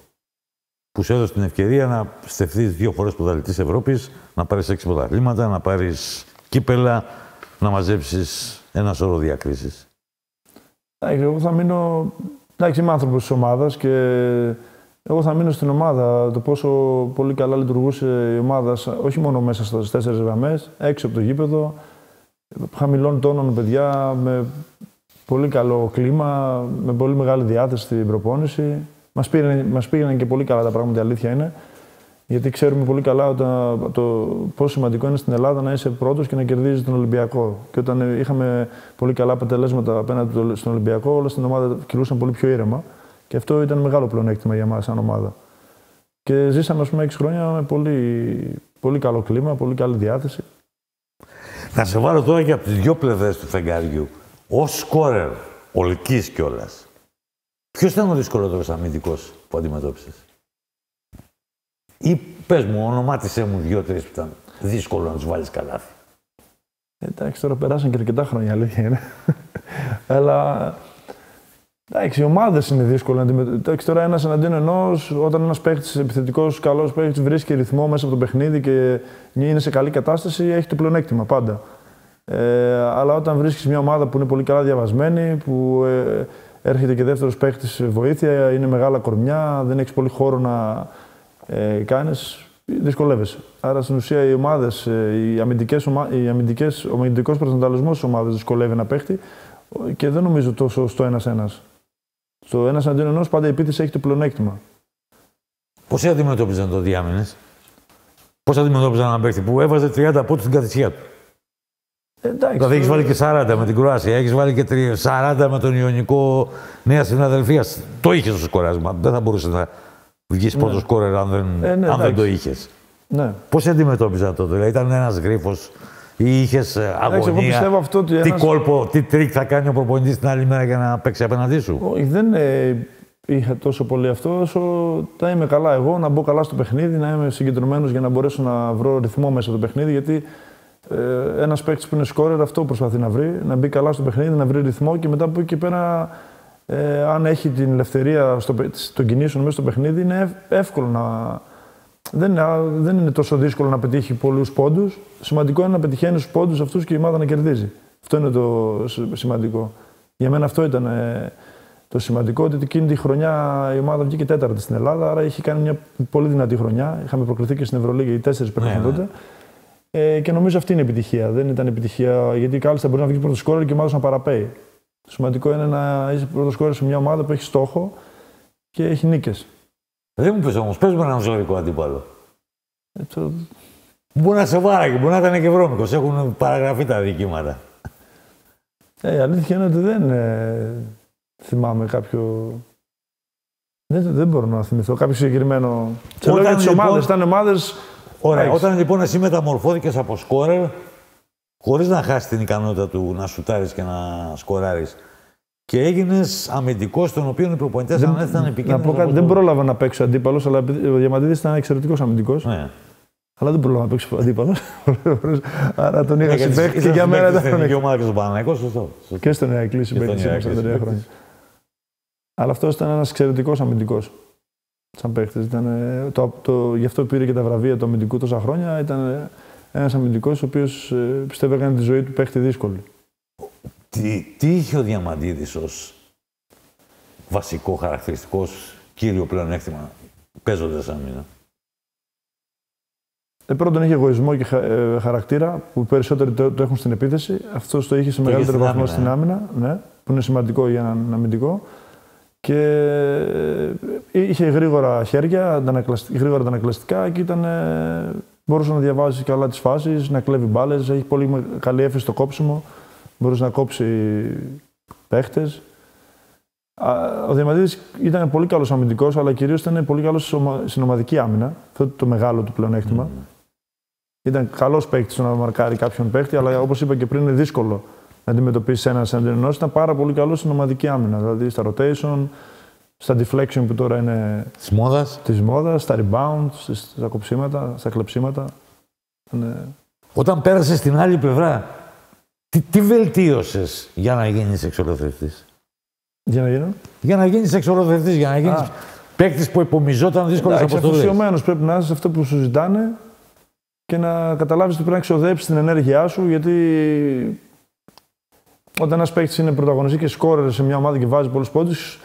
που σου έδωσε την ευκαιρία να στεφθείς 2 φορές πρωταθλητής Ευρώπης, να πάρεις 6 πρωταθλήματα, να πάρεις κύπελα, να μαζέψεις ένα σωρό διακρίσεις? Εγώ θα μείνω. Εντάξει, είμαι άνθρωπος της ομάδας και εγώ θα μείνω στην ομάδα. Το πόσο πολύ καλά λειτουργούσε η ομάδα, όχι μόνο μέσα στις 4 γραμμές, έξω από το γήπεδο, χαμηλών τόνων παιδιά, με πολύ καλό κλίμα, με πολύ μεγάλη διάθεση στην προπόνηση. Μας πήγαιναν και πολύ καλά τα πράγματα, η αλήθεια είναι. Γιατί ξέρουμε πολύ καλά πόσο σημαντικό είναι στην Ελλάδα να είσαι πρώτος και να κερδίζεις τον Ολυμπιακό. Και όταν είχαμε πολύ καλά αποτελέσματα απέναντι στον Ολυμπιακό, όλα στην ομάδα κυλούσαν πολύ πιο ήρεμα. Και αυτό ήταν μεγάλο πλεονέκτημα για μας σαν ομάδα. Και ζήσαμε, ας πούμε, 6 χρόνια με πολύ καλό κλίμα, πολύ καλή διάθεση. Να σε βάλω τώρα και από τις δύο πλευρές του φεγγαριού. Ως σκόρερ, ολικής κιόλας. Ποιος ήταν ο δυσκολότερος αμυντικός που αντιμετώπισες? Ή πες μου, ονομάτισέ μου 2-3 που ήταν δύσκολο να τους βάλεις καλάθι. Εντάξει, τώρα περάσαν και αρκετά χρόνια, αλήθεια είναι. Αλλά εντάξει, οι ομάδες είναι δύσκολο να αντιμετωπίσουν. Τώρα ένας εναντίον ενός, όταν ένας παίκτης επιθετικός, καλός παίκτης, βρίσκει ρυθμό μέσα από το παιχνίδι και είναι σε καλή κατάσταση, έχει το πλεονέκτημα πάντα. Αλλά όταν βρίσκεις μια ομάδα που είναι πολύ καλά διαβασμένη, που έρχεται και δεύτερος παίκτης βοήθεια, είναι μεγάλα κορμιά, δεν έχεις πολύ χώρο να κάνεις, δυσκολεύεσαι. Άρα στην ουσία οι ομάδες, ο αμυντικός προσανατολισμός της ομάδας δυσκολεύει ένα παίκτη και δεν νομίζω τόσο στο ένας-ένας. Στο ένας αντίον ενός πάντα η επίθεση έχει το πλεονέκτημα. Πώς αντιμετώπιζαν το διάμενες? Πώς αντιμετώπιζαν έναν παίκτη που έβαζε 30 πόντους στην κατησία του? Εντάξει, δηλαδή έχεις βάλει και 40 με την Κροάσια, έχεις βάλει και 40 με τον Ιωνικό Νέα Συναδελφία. Το είχες στο σκοράσμα. Δεν θα μπορούσε να βγεις πρώτο σκόρερ αν δεν το είχες. Ναι. Πώς αντιμετώπιζαν τότε? Δηλαδή ήταν ένας γρίφος ή είχες αγωνία? Εγώ πιστεύω αυτό ότι τι κόλπο, τι τρίκ θα κάνει ο προπονητής την άλλη μέρα για να παίξει απέναντί σου? Όχι, δεν είχα τόσο πολύ αυτό, όσο θα είμαι καλά εγώ, να μπω καλά στο παιχνίδι, να είμαι συγκεντρωμένος για να μπορέσω να βρω ρυθμό μέσα στο παιχνίδι. Γιατί ένας παίκτης που είναι σκόρερ αυτό προσπαθεί να βρει, να μπει καλά στο παιχνίδι, να βρει ρυθμό και μετά από εκεί και πέρα, αν έχει την ελευθερία των κινήσεων μέσα στο παιχνίδι, είναι εύκολο να. Δεν είναι τόσο δύσκολο να πετύχει πολλούς πόντους. Σημαντικό είναι να πετυχαίνει τους πόντους αυτούς και η ομάδα να κερδίζει. Αυτό είναι το σημαντικό. Για μένα αυτό ήταν το σημαντικό, ότι εκείνη τη χρονιά η ομάδα βγήκε τέταρτη στην Ελλάδα, άρα είχε κάνει μια πολύ δυνατή χρονιά. Είχαμε προκριθεί και στην Ευρωλίγα, οι 4 παίρνουν τότε. Και νομίζω αυτή είναι η επιτυχία. Δεν ήταν επιτυχία, γιατί κάλλιστα μπορεί να βγει πρώτο σκόρερ και η ομάδα να παραπέει. Το σημαντικό είναι να είσαι πρώτο σκόρερ σε μια ομάδα που έχει στόχο και έχει νίκες. Δεν μου πες όμως, πες μου έναν ζωρικό αντίπαλο. Μπορεί να σε βάραγε, μπορεί να ήταν και βρώμικος. Έχουν παραγραφεί τα δικήματα. Η αλήθεια είναι ότι δεν θυμάμαι κάποιο. Δεν μπορώ να θυμηθώ κάποιο συγκεκριμένο. Όταν τις ομάδες, ήταν ομάδες. Ωραία. Όταν λοιπόν εσύ μεταμορφώθηκες από σκόρερ, χωρίς να χάσεις την ικανότητα του να σουτάρεις και να σκοράρεις, και έγινες αμυντικός, τον οποίο οι προπονητές ήταν επικίνδυνοι. Να πω κάτι, δεν πρόλαβα να παίξω αντίπαλος, αλλά ο Διαμαντίδης ήταν εξαιρετικός αμυντικός. Ναι. Αλλά δεν πρόλαβα να παίξω αντίπαλος. Άρα τον είχα συμπαίχτη και για μένα ήταν. Στην εθνική ομάδα και στον Παναθηναϊκό, σωστό. Και στον Ηρακλή συμπαίχτη σε 43 χρόνια. Αλλά αυτός ήταν ένας εξαιρετικός αμυντικός. Σαν παίχτης. Γι' αυτό πήρε και τα βραβεία του αμυντικού τόσα χρόνια. Ήταν ένας αμυντικός ο οποίος πιστεύω έκανε τη ζωή του παίχτη δύσκολη. Τι είχε ο Διαμαντίδης ως βασικό χαρακτηριστικό, κύριο πλεονέκτημα, παίζοντας άμυνα? Πρώτον, είχε εγωισμό και χαρακτήρα που περισσότεροι το έχουν στην επίθεση. Αυτό το είχε σε μεγαλύτερο βαθμό στην άμυνα, ναι, που είναι σημαντικό για έναν αμυντικό. Και είχε γρήγορα χέρια, γρήγορα αντανακλαστικά και μπορούσε να διαβάζει καλά τις φάσεις, να κλέβει μπάλες, έχει πολύ καλή έφεση στο κόψιμο, μπορούσε να κόψει παίχτες. Ο Διαμαντίδης ήταν πολύ καλός αμυντικός, αλλά κυρίως ήταν πολύ καλός στην ομαδική άμυνα. Αυτό είναι το μεγάλο του πλεονέκτημα. Ήταν καλός παίκτης στο να μαρκάρει κάποιον παίκτη, αλλά όπως είπα και πριν, είναι δύσκολο να αντιμετωπίσει ένας ενός. Ήταν πάρα πολύ καλός στην ομαδική άμυνα. Δηλαδή στα rotation, στα deflection που τώρα είναι της μόδας, στα rebound, στα κοψίματα, στα κλεψίματα. Όταν πέρασες στην άλλη πλευρά, τι βελτίωσες για να γίνεις εξολοθρευτής? Για να γίνεις εξολοθρευτής, για να γίνεις παίκτης που επομιζόταν δύσκολες αποστολές. Αφοσιωμένος πρέπει να είσαι σε αυτό που σου ζητάνε και να καταλάβεις ότι πρέπει να εξοδέψεις την ενέργειά σου, γιατί όταν ένας παίκτης είναι πρωταγωνιστής και σκόρερ σε μια ομάδα και βάζει πολλούς πόντους,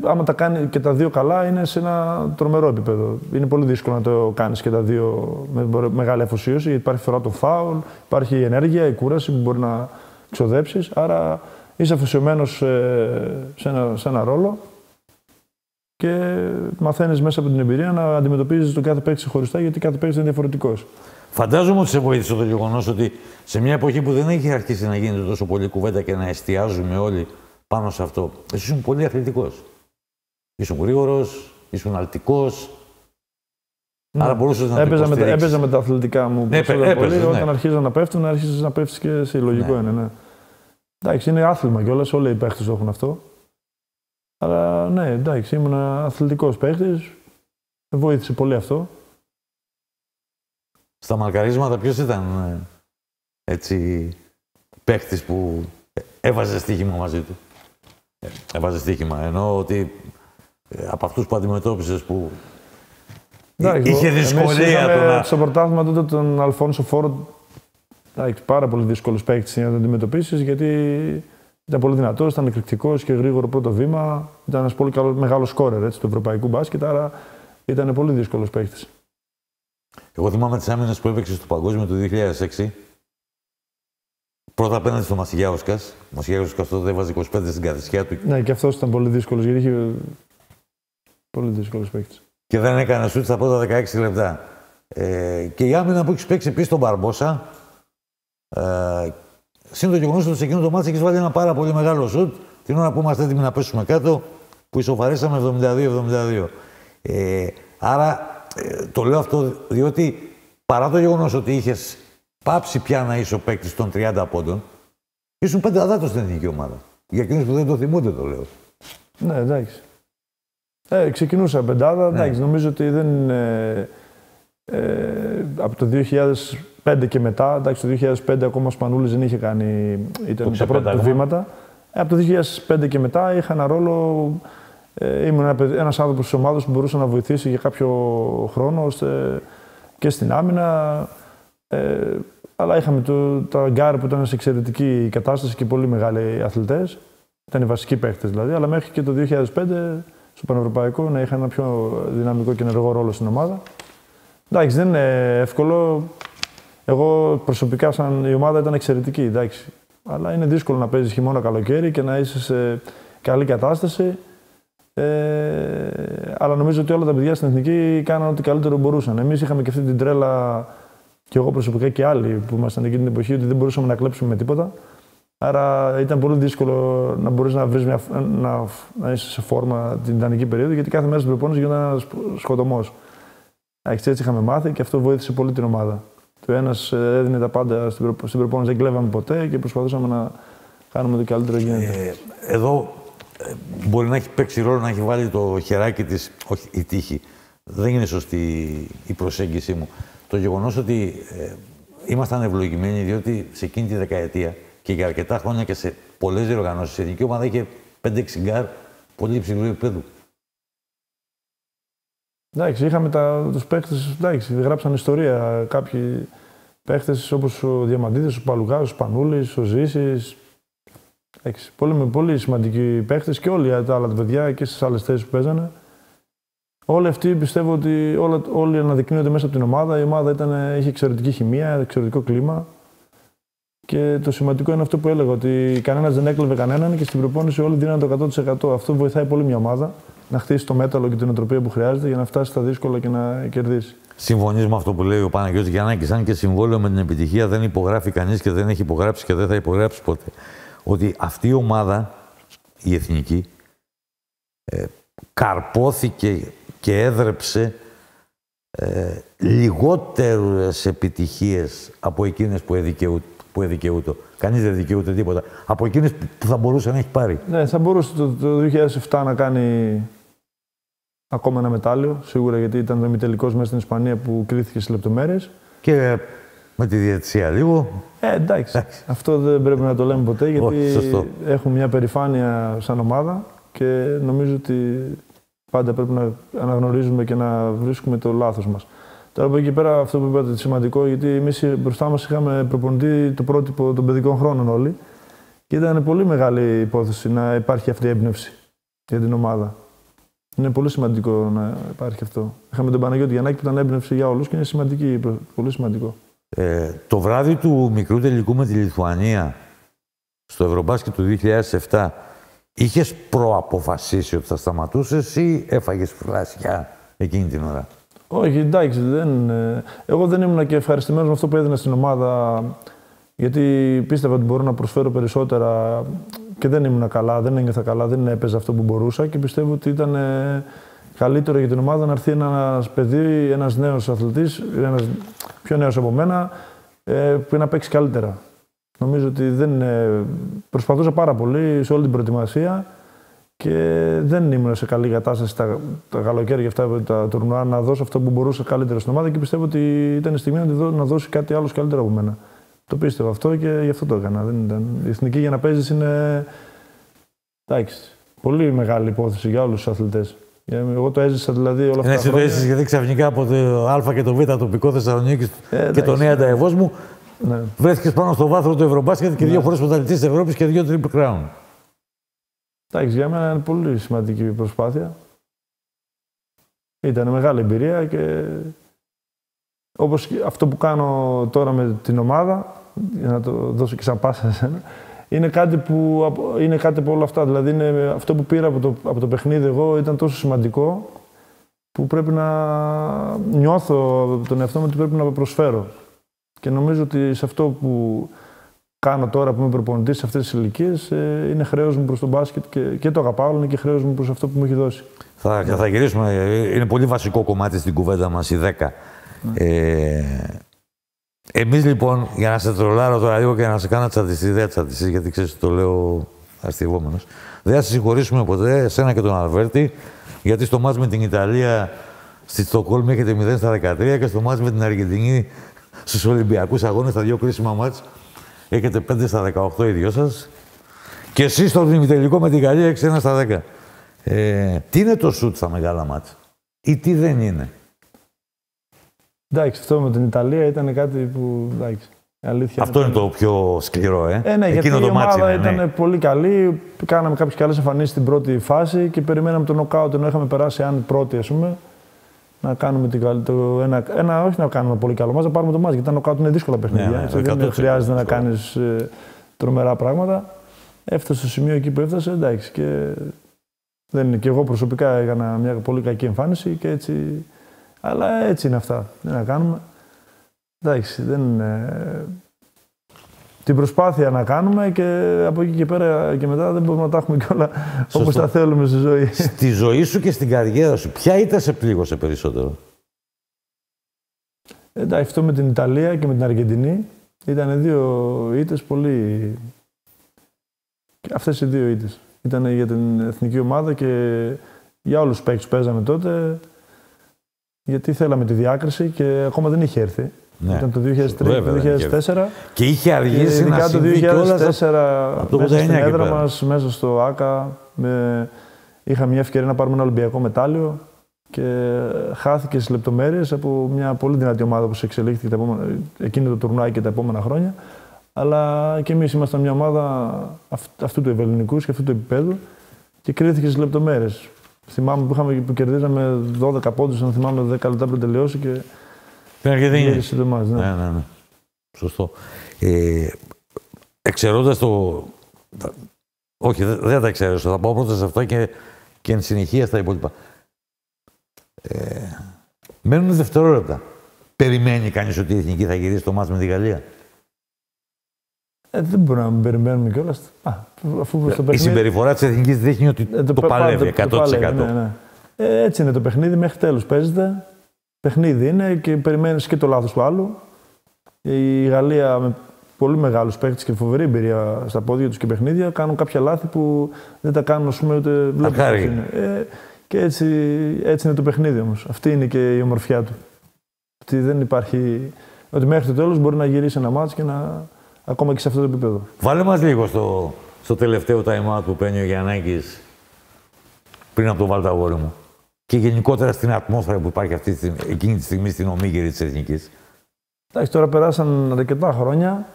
άμα τα κάνει και τα δύο καλά, είναι σε ένα τρομερό επίπεδο. Είναι πολύ δύσκολο να το κάνεις και τα δύο με μεγάλη αφοσίωση, γιατί υπάρχει φορά το φάουλ, υπάρχει η ενέργεια, η κούραση που μπορεί να ξοδέψεις. Άρα είσαι αφοσιωμένος σε ένα ρόλο και μαθαίνεις μέσα από την εμπειρία να αντιμετωπίζεις τον κάθε παίκτη ξεχωριστά, γιατί κάθε παίκτη είναι διαφορετικός. Φαντάζομαι ότι σε βοήθησε το γεγονός ότι σε μια εποχή που δεν έχει αρχίσει να γίνεται τόσο πολύ κουβέντα και να εστιάζουμε όλοι πάνω σε αυτό, εσύ ήσουν πολύ αθλητικός. Ήσουν γρήγορος, ήσουν αλτικός. Ναι. Άρα μπορούσες να έπαιζα με τα αθλητικά μου πολύ. Ναι. Όταν αρχίζαν να πέφτουν, άρχισες να πέφτεις και εσύ. Λογικό είναι, ναι. Εντάξει, είναι άθλημα κιόλας, όλοι οι παίχτες το έχουν αυτό. Αλλά ναι, εντάξει, ήμουν αθλητικός παίχτης. Βοήθησε πολύ αυτό. Στα μαρκαρίσματα ποιος ήταν έτσι παίχτης που έβαζε στοίχημα μαζί του? Έβαζε στοίχημα, ενώ ότι από αυτούς που αντιμετώπισες που είχε δυσκολία στο πρωτάθλημα τότε τον Αλφόνσο Φόρντ, πάρα πολύ δύσκολος παίκτης για να τον αντιμετωπίσεις, γιατί ήταν πολύ δυνατός, ήταν εκρηκτικός και γρήγορο πρώτο βήμα. Ήταν ένας πολύ μεγάλος σκόρερ του ευρωπαϊκού μπάσκετ, άρα ήταν πολύ δύσκολος παίκτης. Εγώ θυμάμαι τις άμυνες που έπαιξε στο Παγκόσμιο του 2006. Πρώτα απέναντι στο Μασιγιάουσκας. Ο Μασιγιάουσκας τότε έβαζε 25 στην καθησιά του. Ναι, και αυτός ήταν πολύ δύσκολος, γιατί είχε πολύ δύσκολος παίκτης. Και δεν έκανε σουτ στα πρώτα 16 λεπτά. Και η άμυνα που έχει παίξει επίσης τον Μπαρμπόσα. Συν το γεγονός ότι σε εκείνο το μάτι έχει βάλει ένα πάρα πολύ μεγάλο σουτ την ώρα που είμαστε έτοιμοι να πέσουμε κάτω, που ισοφαρίσαμε 72-72. Άρα το λέω αυτό διότι παρά το γεγονός ότι είχες πάψει πια να είσαι ο παίκτης των 30 πόντων, ήσουν πενταδάτος στην εθνική ομάδα. Για εκείνους που δεν το θυμούνται, το λέω. Ναι, εντάξει. Ξεκινούσα πεντάδα. Ναι. Εντάξει, νομίζω ότι δεν είναι. Από το 2005 και μετά, εντάξει, το 2005 ακόμα ο Σπανούλης δεν είχε κάνει. Ήταν τα πρώτα του βήματα. Από το 2005 και μετά είχα ένα ρόλο. Ήμουν ένας άνθρωπος της ομάδας που μπορούσε να βοηθήσει για κάποιο χρόνο ώστε και στην άμυνα. Αλλά είχαμε τα γκάρ που ήταν σε εξαιρετική κατάσταση και πολύ μεγάλοι αθλητές. Ήταν οι βασικοί παίχτες δηλαδή. Αλλά μέχρι και το 2005 στο Πανευρωπαϊκό να είχα ένα πιο δυναμικό και ενεργό ρόλο στην ομάδα. Εντάξει, δεν είναι εύκολο. Εγώ προσωπικά, σαν η ομάδα ήταν εξαιρετική, εντάξει. Αλλά είναι δύσκολο να παίζεις χειμώνα καλοκαίρι και να είσαι σε καλή κατάσταση. Αλλά νομίζω ότι όλα τα παιδιά στην εθνική κάναν ό,τι καλύτερο μπορούσαν. Εμείς είχαμε και αυτή την τρέλα, και εγώ προσωπικά και άλλοι που ήμασταν εκείνη την εποχή, ότι δεν μπορούσαμε να κλέψουμε με τίποτα. Άρα ήταν πολύ δύσκολο να μπορείς να βρεις να είσαι σε φόρμα την ιδανική περίοδο, γιατί κάθε μέρα στην προπόνηση γινόταν ένας σκοτωμός. Έτσι είχαμε μάθει και αυτό βοήθησε πολύ την ομάδα. Το ένας έδινε τα πάντα στην προπόνηση, δεν κλέβαμε ποτέ και προσπαθούσαμε να κάνουμε το καλύτερο γίνεται. Εδώ μπορεί να έχει παίξει ρόλο να έχει βάλει το χεράκι της, όχι η τύχη. Δεν είναι σωστή η προσέγγιση μου. Το γεγονός ότι ήμασταν ευλογημένοι, διότι σε εκείνη τη δεκαετία και για αρκετά χρόνια και σε πολλές διοργανώσεις η εθνική ομάδα είχε 5-6 γκάρ πολύ υψηλού επίπεδου. Εντάξει, είχαμε τους παίκτες, εντάξει, γράψαν ιστορία. Κάποιοι παίκτες όπως ο Διαμαντίδης, ο Παλουγάς, ο Σπανούλης, ο Ζήσης. Εντάξει, πολύ σημαντικοί παίκτες και όλοι τα άλλα τα παιδιά και στις άλλες θέσεις που παίζανε. Όλοι αυτοί πιστεύω ότι όλοι αναδεικνύονται μέσα από την ομάδα. Η ομάδα είχε εξαιρετική χημεία, εξαιρετικό κλίμα. Και το σημαντικό είναι αυτό που έλεγα, ότι κανένας δεν έκλεβε κανέναν και στην προπόνηση όλοι δίνανε το 100%. Αυτό βοηθάει πολύ μια ομάδα να χτίσει το μέταλλο και την οτροπία που χρειάζεται για να φτάσει στα δύσκολα και να κερδίσει. Συμφωνείς με αυτό που λέει ο Παναγιώτης Γιαννάκης? Αν και συμβόλαιο με την επιτυχία δεν υπογράφει κανείς και δεν έχει υπογράψει και δεν θα υπογράψει ποτέ. Ότι αυτή η ομάδα, η εθνική, καρπόθηκε και έδρεψε λιγότερες επιτυχίες από εκείνες που εδικαιούτο. Κανείς δεν δικαιούται τίποτα. Από εκείνες που θα μπορούσε να έχει πάρει. Ναι, θα μπορούσε το 2007 να κάνει ακόμα ένα μετάλλιο, σίγουρα, γιατί ήταν το ημιτελικός μέσα στην Ισπανία που κρίθηκε σε λεπτομέρειες. Και με τη διαιτησία λίγο. Εντάξει. Αυτό δεν πρέπει να το λέμε ποτέ, γιατί έχουμε μια περηφάνεια σαν ομάδα και νομίζω ότι πάντα πρέπει να αναγνωρίζουμε και να βρίσκουμε το λάθος μας. Τώρα από εκεί πέρα, αυτό που είπατε είναι σημαντικό, γιατί εμείς μπροστά μας είχαμε προπονητή το πρότυπο των παιδικών χρόνων όλοι και ήταν πολύ μεγάλη υπόθεση να υπάρχει αυτή η έμπνευση για την ομάδα. Είναι πολύ σημαντικό να υπάρχει αυτό. Είχαμε τον Παναγιώτη Γιαννάκη που ήταν έμπνευση για όλους και είναι σημαντική, πολύ σημαντικό. Το βράδυ του μικρού τελικού με τη Λιθουανία στο Ευρωμπάσκετ του 2007 Είχες προαποφασίσει ότι θα σταματούσες ή έφαγες φλάσια εκείνη την ώρα? Όχι, εντάξει. Εγώ δεν ήμουν και ευχαριστημένος με αυτό που έδινα στην ομάδα, γιατί πίστευα ότι μπορώ να προσφέρω περισσότερα και δεν ήμουν καλά, δεν ένιωθα καλά, δεν έπαιζα αυτό που μπορούσα και πιστεύω ότι ήταν καλύτερο για την ομάδα να έρθει ένας παιδί, ένας νέος αθλητής, ένας πιο νέος από μένα, που να παίξει καλύτερα. Νομίζω ότι προσπαθούσα πάρα πολύ σε όλη την προετοιμασία και δεν ήμουν σε καλή κατάσταση τα καλοκαίρια αυτά τα τουρνουά να δώσω αυτό που μπορούσα καλύτερα στην ομάδα και πιστεύω ότι ήταν η στιγμή να δώσει κάτι άλλο καλύτερο από μένα. Το πίστευα αυτό και γι' αυτό το έκανα. Η εθνική για να παίζεις είναι, εντάξει, πολύ μεγάλη υπόθεση για όλους τους αθλητές. Εγώ το έζησα δηλαδή όλα αυτά τα χρόνια. Ναι, γιατί ξαφνικά από το Α και το Β τοπικό Θεσσαλονίκη και το Νέα Ταεβόσμου βρέθηκες πάνω στο βάθρο του Ευρωμπάσκετ και 2 φορές πρωταθλητής της Ευρώπης και 2 Triple Crown. Εντάξει, για μένα είναι πολύ σημαντική προσπάθεια. Ήταν μεγάλη εμπειρία και όπως αυτό που κάνω τώρα με την ομάδα, για να το δώσω και σαν πάσα σε εσένα, είναι κάτι από όλα αυτά. Δηλαδή, αυτό που πήρα από το παιχνίδι εγώ ήταν τόσο σημαντικό που πρέπει να νιώθω τον εαυτό μου ότι πρέπει να προσφέρω. Και νομίζω ότι σε αυτό που κάνω τώρα που είμαι προπονητής σε αυτές τις ηλικίες είναι χρέος μου προς τον μπάσκετ και το αγαπάω, αλλά είναι και χρέος μου προς αυτό που μου έχει δώσει. Θα γυρίσουμε. Είναι πολύ βασικό κομμάτι στην κουβέντα μας η 10. Εμείς λοιπόν, για να σε τρολάρω τώρα λίγο και να σε κάνω τσαντιστή, δεν τσαντιστή, γιατί ξέρεις το λέω αστειευόμενος, δεν θα σε συγχωρήσουμε ποτέ, εσένα και τον Αλβέρτη, γιατί στο μάτς με την Ιταλία στη Στοκόλμη έχετε 0-13 και στο μάτς με την Αργεντινή στους Ολυμπιακούς Αγώνες, τα 2 κρίσιμα μάτς, έχετε 5-18 οι δυο σας. Και εσείς στον ημιτελικό με την Γαλλία 6-1-10. Τι είναι το σουτ στα μεγάλα μάτς ή τι δεν είναι? Εντάξει, αυτό με την Ιταλία ήταν κάτι που, εντάξει, αλήθεια. Αυτό είναι το πιο σκληρό, ναι, γιατί η ομάδα ήταν πολύ καλή. Κάναμε κάποιες καλές εμφανίσεις στην πρώτη φάση και περιμέναμε το νοκάουτ, ενώ είχαμε περάσει αν πρώτη, ας πούμε, να κάνουμε όχι να κάνουμε πολύ καλό μάτς, να πάρουμε το μάτς, γιατί τα νοκάουτ είναι δύσκολα παιχνίδια. Δεν χρειάζεται να κάνεις τρομερά πράγματα. Έφτασε στο σημείο εκεί που έφτασε, εντάξει. Και εγώ προσωπικά έκανα μια πολύ κακή εμφάνιση και έτσι. Αλλά έτσι είναι αυτά. Δεν να κάνουμε. Εντάξει, την προσπάθεια να κάνουμε και από εκεί και πέρα και μετά δεν μπορούμε να τα έχουμε κιόλα όπως τα θέλουμε στη ζωή. Στη ζωή σου και στην καριέρα σου, ποια ήττα σε πλήγωσε περισσότερο? Εντάξει, αυτό με την Ιταλία και με την Αργεντινή ήταν 2 ήττες πολύ. Αυτές οι 2 ήττες. Ήταν για την εθνική ομάδα και για όλους τους παίκτες που παίζαμε τότε. Γιατί θέλαμε τη διάκριση και ακόμα δεν είχε έρθει. Ναι. Ήταν το 2003-2004. Και είχε αργήσει να συμβεί κιόλας από το 2004 μέσα στην έδρα μας, μέσα στο ΆΚΑ. Είχαμε μια ευκαιρία να πάρουμε ένα Ολυμπιακό μετάλλιο και χάθηκε στις λεπτομέρειες από μια πολύ δυνατή ομάδα που εξελίχθηκε εκείνο το τουρνουά και τα επόμενα χρόνια. Αλλά και εμείς ήμασταν μια ομάδα αυτού του ευελληνικού και αυτού του επίπεδου και κρίθηκε στις λεπτομέρειες. Θυμάμαι που κερδίζαμε 12 πόντους, αν θυμάμαι 10 λεπτά πριν τελειώσει και γύρισε το μάτς. Ναι. Σωστό. Εξαιρώντας το... Όχι, δεν τα εξαιρέσω. Θα πάω πρώτα σε αυτά και εν συνεχεία στα υπόλοιπα. Μένουν δευτερόλεπτα. Περιμένει κανείς ότι η Εθνική θα γυρίσει το μάτς με τη Γαλλία? Δεν μπορούμε να περιμένουμε κιόλας. Η συμπεριφορά της Εθνικής δείχνει ότι το παλεύει 100%. Ναι. Έτσι είναι το παιχνίδι, μέχρι τέλους παίζεται. Παιχνίδι είναι και περιμένεις και το λάθος του άλλου. Η Γαλλία με πολύ μεγάλους παίκτες και φοβερή εμπειρία στα πόδια τους και παιχνίδια κάνουν κάποια λάθη που δεν τα κάνουν, ας πούμε, ούτε βλέπουν. Και έτσι είναι το παιχνίδι όμως. Αυτή είναι και η ομορφιά του. Ότι δεν υπάρχει. Ότι μέχρι το τέλος μπορεί να γυρίσει ένα μάτς και να. Ακόμα και σε αυτό το επίπεδο. Βάλε μας λίγο στο τελευταίο time-out που παίρνει ο Γιαννάκης πριν από τον Βάλτα μου. Και γενικότερα στην ατμόσφαιρα που υπάρχει εκείνη τη στιγμή στην ομίγυρη της Εθνικής. Εντάξει, τώρα περάσαν αρκετά χρόνια,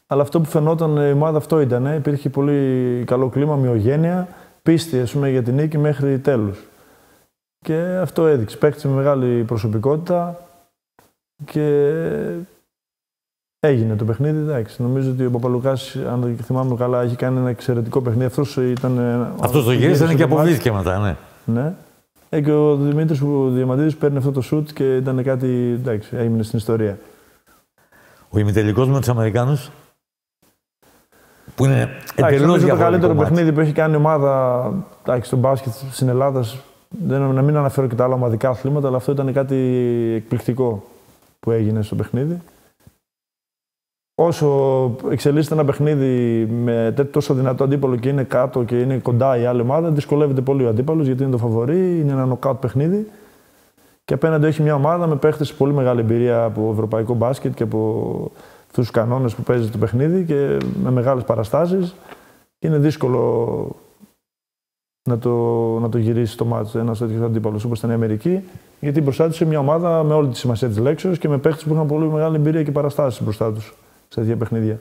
αλλά αυτό που φαινόταν η ομάδα αυτό ήταν. Υπήρχε πολύ καλό κλίμα, ομοιογένεια, πίστη, ας πούμε, για την νίκη μέχρι τέλους. Και αυτό έδειξε. Παίκτης με μεγάλη προσωπικότητα και Έγινε το παιχνίδι, εντάξει. Νομίζω ότι ο Παπαλουκάς, αν το θυμάμαι καλά, έχει κάνει ένα εξαιρετικό παιχνίδι. Αυτός το γύρισαν και αποβλήθηκε μετά, ναι. Ναι. Και ο Δημήτρης Διαμαντίδης παίρνει αυτό το σουτ και ήταν κάτι, εντάξει, έμεινε στην ιστορία. Ο ημιτελικός με τους Αμερικάνους, που είναι εντελώς διαφορετικό. Το καλύτερο παιχνίδι που έχει κάνει η ομάδα στο μπάσκετ στην Ελλάδα, να μην αναφέρω και τα άλλα ομαδικά αθλήματα, αλλά αυτό ήταν κάτι εκπληκτικό που έγινε στο παιχνίδι. Όσο εξελίσσεται ένα παιχνίδι με τόσο δυνατό αντίπαλο και είναι κάτω και είναι κοντά η άλλη ομάδα, δυσκολεύεται πολύ ο αντίπαλος γιατί είναι το φαβορί, είναι ένα νοκάουτ παιχνίδι. Και απέναντι έχει μια ομάδα με παίχτες πολύ μεγάλη εμπειρία από ευρωπαϊκό μπάσκετ και από τους κανόνες που παίζει το παιχνίδι και με μεγάλες παραστάσεις. Είναι δύσκολο να το γυρίσει το μάτσο ένας τέτοιος αντίπαλος όπως ήταν η Αμερική, γιατί μπροστά τους είναι μια ομάδα με όλη τη σημασία της λέξεως και με παίχτες που είχαν πολύ μεγάλη εμπειρία και παραστάσεις μπροστά τους σε τέτοια παιχνίδια.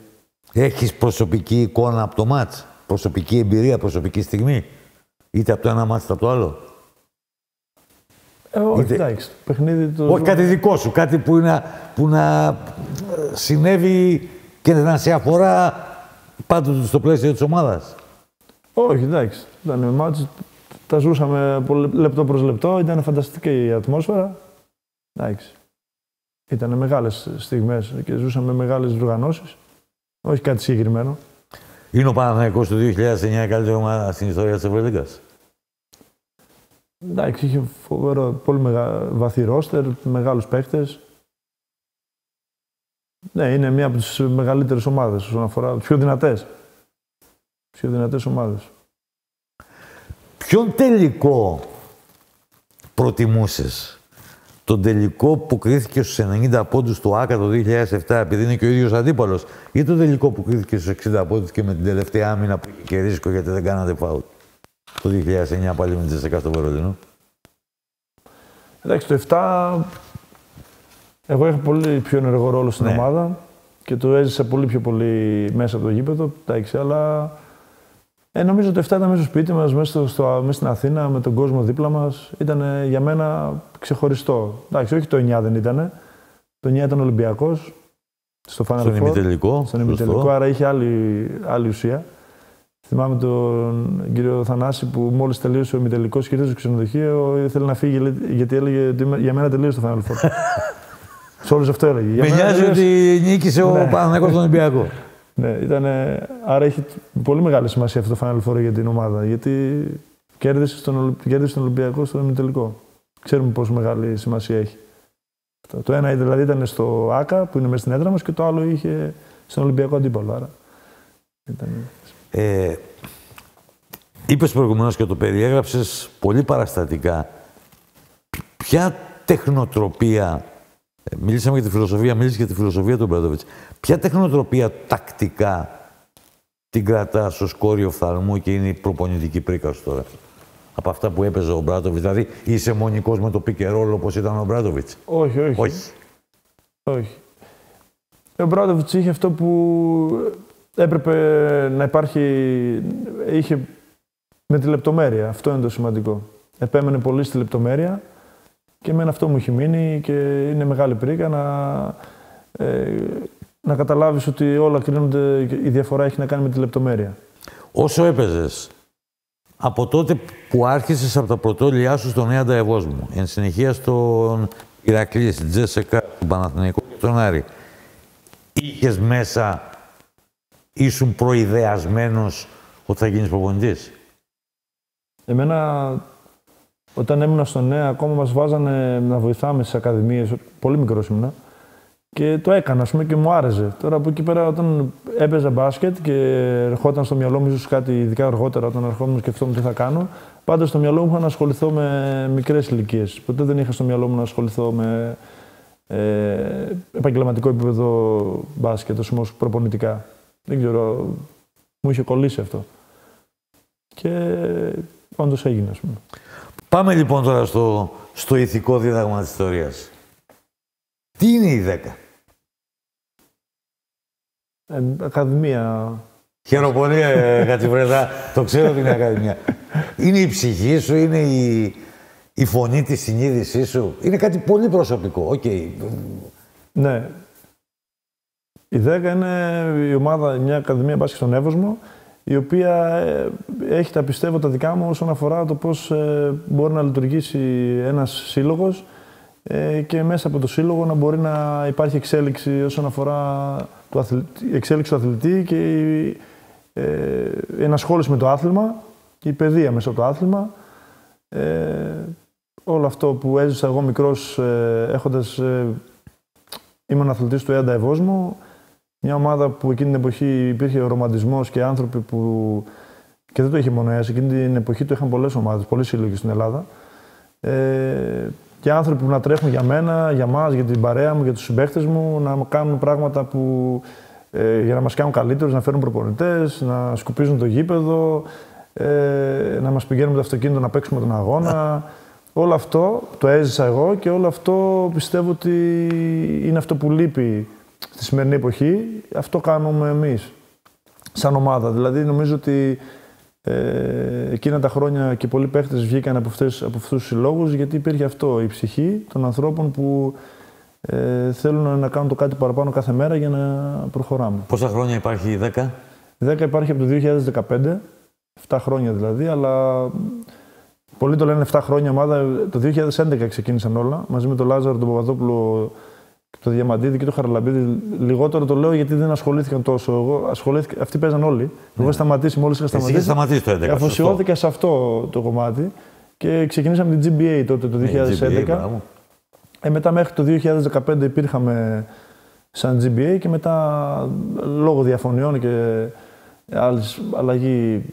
Έχεις προσωπική εικόνα από το μάτς, προσωπική εμπειρία, προσωπική στιγμή, είτε από το ένα μάτς είτε από το άλλο? Όχι, εντάξει. Το παιχνίδι όχι κάτι δικό σου, κάτι που να συνέβη και να σε αφορά πάντοτε στο πλαίσιο της ομάδας. Όχι, εντάξει. Ήταν μάτς, τα ζούσαμε λεπτό προς λεπτό, ήταν φανταστική η ατμόσφαιρα. Εντάξει. Ήταν μεγάλες στιγμές και ζούσαμε μεγάλες διοργανώσεις. Όχι κάτι συγκεκριμένο. Είναι ο Παναθηναϊκός του 2009 η καλύτερη ομάδα στην ιστορία της Ευρωλίγκας? Εντάξει, είχε φοβερό, πολύ βαθύ ρόστερ, μεγάλους παίκτες. Ναι, είναι μία από τις μεγαλύτερες ομάδες όσον αφορά τις πιο δυνατές ομάδες. Ποιον τελικό προτιμούσες? Τον τελικό που κρίθηκε στους 90 πόντους του ΆΚΑ το 2007, επειδή είναι και ο ίδιος αντίπαλος, ή τον τελικό που κρίθηκε στους 60 πόντους και με την τελευταία άμυνα που είχε και ρίσκο γιατί δεν κάνατε φάουλ το 2009 πάλι με τη ΖΕΣΚΑ στο Βερολίνο? Εντάξει, το 7 εγώ είχα πολύ πιο ενεργό ρόλο στην ομάδα και το έζησα πολύ πιο πολύ μέσα από το γήπεδο. Εντάξει, αλλά νομίζω το 7 ήταν μέσα στο σπίτι μας, μέσα στην Αθήνα, με τον κόσμο δίπλα μας. Ήταν για μένα ξεχωριστό. Εντάξει, όχι το 9 δεν ήταν. Το 9 ήταν Ολυμπιακός. Στον ημιτελικό. Στον ημιτελικό, άρα είχε άλλη ουσία. Θυμάμαι τον κύριο Θανάση που μόλις τελείωσε ο ημιτελικός και ήρθε στο ξενοδοχείο, ήθελε να φύγει γιατί έλεγε ότι για μένα τελείωσε το Final Four. Σε όλους αυτό έλεγε. Με νοιάζει ότι νίκησε ο Παναθηναϊκός στον Ολυμπιακό. Ναι, άρα έχει πολύ μεγάλη σημασία αυτό το Final Four για την ομάδα, γιατί κέρδισε τον Ολυμπιακό στο ημιτελικό. Ξέρουμε πόσο μεγάλη σημασία έχει. Το ένα δηλαδή ήταν στο ΆΚΑ που είναι μέσα στην έδρα μας και το άλλο είχε στον Ολυμπιακό αντίπαλο. Άρα είπες προηγουμένως και το περιέγραψες πολύ παραστατικά. Ποια τεχνοτροπία, μιλήσαμε για τη φιλοσοφία, μίλησες για τη φιλοσοφία του Ομπράντοβιτς. Ποια τεχνοτροπία τακτικά την κρατάς ως κόριο οφθαλμού και είναι η προπονητική πρίκα σου τώρα? Από αυτά που έπαιζε ο Ομπράντοβιτς, δηλαδή είσαι μονικός με το pick and roll όπως ήταν ο Ομπράντοβιτς? Όχι. Ο Ομπράντοβιτς είχε αυτό που έπρεπε να υπάρχει, είχε με τη λεπτομέρεια. Αυτό είναι το σημαντικό. Επέμενε πολύ στη λεπτομέρεια και εμένα αυτό μου έχει μείνει και είναι μεγάλη πρίκα να καταλάβεις ότι όλα κρίνονται, η διαφορά έχει να κάνει με τη λεπτομέρεια. Όσο έπαιζες, από τότε που άρχισες από τα πρωτόλια σου στον Νέα Νταεβόσμου, εν συνεχεία στον Ηρακλή, στην Τζέσσεκα, τον Παναθηναϊκό και τον Άρη, είχες μέσα, ήσουν προειδεασμένος ότι θα γίνεις προπονητής? Εμένα, όταν ήμουν στο Νέα, ακόμα μας βάζανε να βοηθάμε στις ακαδημίες, πολύ μικρός ήμουνα, και το έκανα, ας πούμε, και μου άρεσε. Τώρα από εκεί πέρα, όταν έπαιζα μπάσκετ και ερχόταν στο μυαλό μου, ίσως κάτι ειδικά αργότερα, όταν ερχόμουν και σκεφτόμουν τι θα κάνω, πάντα στο μυαλό μου είχα να ασχοληθώ με μικρές ηλικίες. Ποτέ δεν είχα στο μυαλό μου να ασχοληθώ με επαγγελματικό επίπεδο μπάσκετ, ας πούμε, προπονητικά. Δεν ξέρω, μου είχε κολλήσει αυτό. Και όντως έγινε, ας πούμε. Πάμε λοιπόν τώρα στο ηθικό δίδαγμα της ιστορίας. Τι είναι η 10? Ακαδημία. Χαίρομαι, Χατζηβρέδα, το ξέρω ότι είναι ακαδημία. Είναι η ψυχή σου, είναι η φωνή της συνείδησής σου. Είναι κάτι πολύ προσωπικό. Okay. Ναι. Η 10 είναι η ομάδα, μια ακαδημία μπάσκετ στον Εύωσμο, η οποία έχει τα πιστεύω τα δικά μου όσον αφορά το πώς μπορεί να λειτουργήσει ένας σύλλογος και μέσα από το σύλλογο να μπορεί να υπάρχει εξέλιξη όσον αφορά η εξέλιξη του αθλητή και η ενασχόληση με το άθλημα και η παιδεία μέσα από το άθλημα. Όλο αυτό που έζησα εγώ μικρός ήμουν αθλητής του ΕΑΝΤΑ Ευόσμου, μια ομάδα που εκείνη την εποχή υπήρχε ο ρομαντισμός και άνθρωποι που και δεν το είχε μόνο ΕΑΣ, εκείνη την εποχή το είχαν πολλές ομάδες, πολλοί σύλλογοι στην Ελλάδα. Και άνθρωποι που να τρέχουν για μένα, για μας, για την παρέα μου, για τους συμπαίχτες μου, να κάνουν πράγματα για να μας κάνουν καλύτερους, να φέρουν προπονητές, να σκουπίζουν το γήπεδο, να μας πηγαίνουν με το αυτοκίνητο να παίξουμε τον αγώνα. Όλο αυτό το έζησα εγώ και όλο αυτό πιστεύω ότι είναι αυτό που λείπει στη σημερινή εποχή. Αυτό κάνουμε εμείς, σαν ομάδα. Δηλαδή, νομίζω ότι εκείνα τα χρόνια και πολλοί παίχτες βγήκαν από αυτούς τους συλλόγους γιατί υπήρχε αυτό, η ψυχή των ανθρώπων που θέλουν να κάνουν το κάτι παραπάνω κάθε μέρα για να προχωράμε. Πόσα χρόνια υπάρχει η 10? Η 10 υπάρχει από το 2015, 7 χρόνια δηλαδή, αλλά πολλοί το λένε 7 χρόνια ομάδα. Το 2011 ξεκίνησαν όλα, μαζί με τον Λάζαρο, τον Παπαδόπουλο, το Διαμαντίδη και το Χαραλαμπίδη. Λιγότερο το λέω γιατί δεν ασχολήθηκαν τόσο. Αυτοί παίζαν όλοι. Εγώ είχα σταματήσει, μόλις είχα σταματήσει. Εσύ είχες σταματήσει το 2011. Αφοσιώθηκα σε αυτό το κομμάτι και ξεκινήσαμε την GBA τότε το 2011. Μετά μέχρι το 2015 υπήρχαμε σαν GBA και μετά λόγω διαφωνιών και αλλαγή,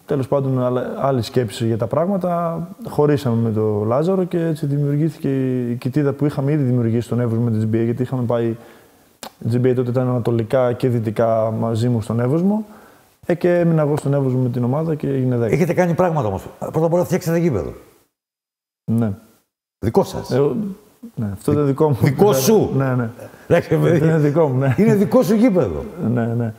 τέλος πάντων άλλη σκέψη για τα πράγματα, χωρίσαμε με τον Λάζαρο και έτσι δημιουργήθηκε η κοιτίδα που είχαμε ήδη δημιουργήσει στον Εύωσμο με την GBA, γιατί είχαμε πάει, η GBA τότε ήταν ανατολικά και δυτικά μαζί μου στον Εύωσμο και έμεινα εγώ στον Εύωσμο με την ομάδα και έγινε 10. Έχετε κάνει πράγματα όμως. Πρώτα απ' όλα φτιάξατε γήπεδο. Ναι. Δικό σας. Ναι, αυτό είναι δικό μου. Δικό σου. Ναι, ναι. Είναι δικό μου, ναι. Είναι δικό σου γήπεδο. Ναι, ναι.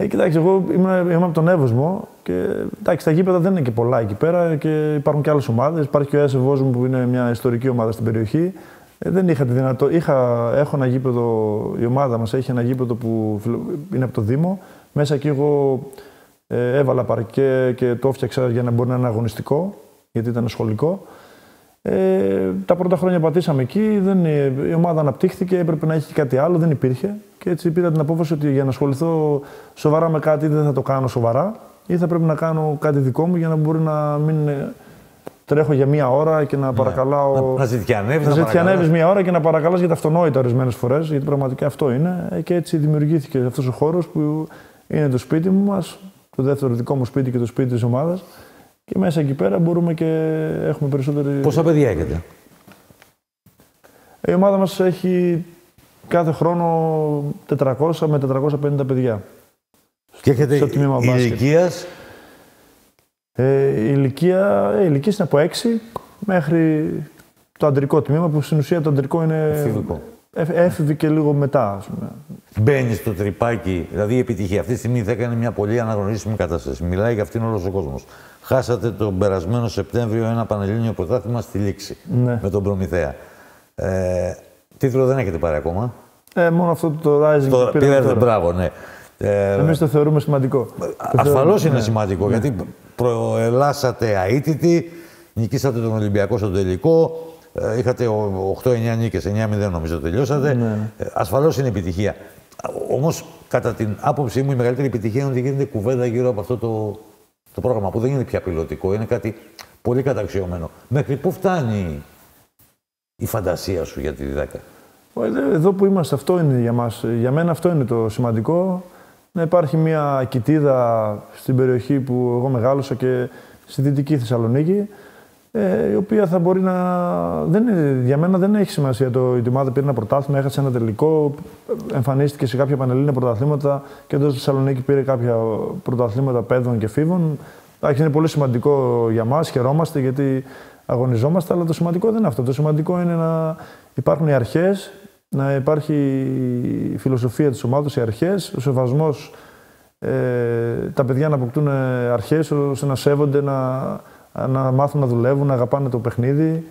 Κοιτάξτε, εγώ είμαι από τον Εύωσμο και εντάξει, τα γήπεδα δεν είναι και πολλά εκεί πέρα και υπάρχουν και άλλες ομάδες. Υπάρχει και ο ΕΑΣ Ευόσμου που είναι μια ιστορική ομάδα στην περιοχή. Δεν είχα τη δυνατότητα. Έχω ένα γήπεδο, η ομάδα μας έχει ένα γήπεδο που είναι από το Δήμο. Μέσα εκεί εγώ έβαλα παρκέ και το έφτιαξα για να μπορεί να είναι αγωνιστικό, γιατί ήταν σχολικό. Τα πρώτα χρόνια πατήσαμε εκεί, η ομάδα αναπτύχθηκε, έπρεπε να έχει κάτι άλλο, δεν υπήρχε. Και έτσι πήρα την απόφαση ότι για να ασχοληθώ σοβαρά με κάτι δεν θα το κάνω σοβαρά ή θα πρέπει να κάνω κάτι δικό μου για να μπορεί να μην τρέχω για μία ώρα και να παρακαλάω. Να ζητιανεύεις. Να ζητιανεύεις μία ώρα και να παρακαλάς για τα αυτονόητα ορισμένες φορές, γιατί πραγματικά αυτό είναι. Και έτσι δημιουργήθηκε αυτός ο χώρος που είναι το σπίτι μας, το δεύτερο δικό μου σπίτι και το σπίτι της ομάδας. Και μέσα εκεί πέρα μπορούμε και έχουμε περισσότερη. Πόσα παιδιά έχετε? Η ομάδα μας έχει κάθε χρόνο 400 με 450 παιδιά. Και έχετε ηλικίας? Η ηλικία είναι από 6 μέχρι το αντρικό τμήμα, που στην ουσία το αντρικό είναι έφηβη και λίγο μετά, ας πούμε. Μπαίνει στο τρυπάκι, δηλαδή η επιτυχία. Αυτή τη στιγμή θα έκανε μια πολύ αναγνωρίσιμη κατάσταση. Μιλάει για αυτήν όλος ο κόσμος. Χάσατε τον περασμένο Σεπτέμβριο ένα πανελλήνιο πρωτάθλημα στη Λήξη, ναι, με τον Προμηθέα. Τίτλο δεν έχετε πάρει ακόμα. Μόνο αυτό το Rising. Πήρατε, μπράβο, ναι. Εμείς το θεωρούμε σημαντικό. Ασφαλώς είναι σημαντικό, ναι, γιατί προελάσατε αίτητοι, νικήσατε τον Ολυμπιακό στο τελικό, είχατε 8-9 νίκες, 9-0 νομίζω τελειώσατε. Ναι. Ασφαλώς είναι επιτυχία. Όμως, κατά την άποψή μου, η μεγαλύτερη επιτυχία είναι ότι γίνεται κουβέντα γύρω από αυτό το πρόγραμμα, που δεν είναι πια πιλωτικό, είναι κάτι πολύ καταξιωμένο. Μέχρι πού φτάνει η φαντασία σου για τη 10? Εδώ που είμαστε, αυτό είναι για μας. Για μένα αυτό είναι το σημαντικό. Να υπάρχει μια κοιτίδα στην περιοχή που εγώ μεγάλωσα και στη Δυτική Θεσσαλονίκη, η οποία θα μπορεί να. Για μένα δεν έχει σημασία το ότι η ομάδα πήρε ένα πρωτάθλημα, έχασε ένα τελικό, εμφανίστηκε σε κάποια πανελλήνια πρωταθλήματα και εδώ στη Θεσσαλονίκη πήρε κάποια πρωταθλήματα παιδών και φίβων. Είναι πολύ σημαντικό για μας, χαιρόμαστε γιατί αγωνιζόμαστε, αλλά το σημαντικό δεν είναι αυτό. Το σημαντικό είναι να υπάρχουν οι αρχές, να υπάρχει η φιλοσοφία της ομάδας, οι αρχές, ο σεβασμός, τα παιδιά να αποκτούν αρχές ώστε να σέβονται, να μάθουν να δουλεύουν, να αγαπάνε το παιχνίδι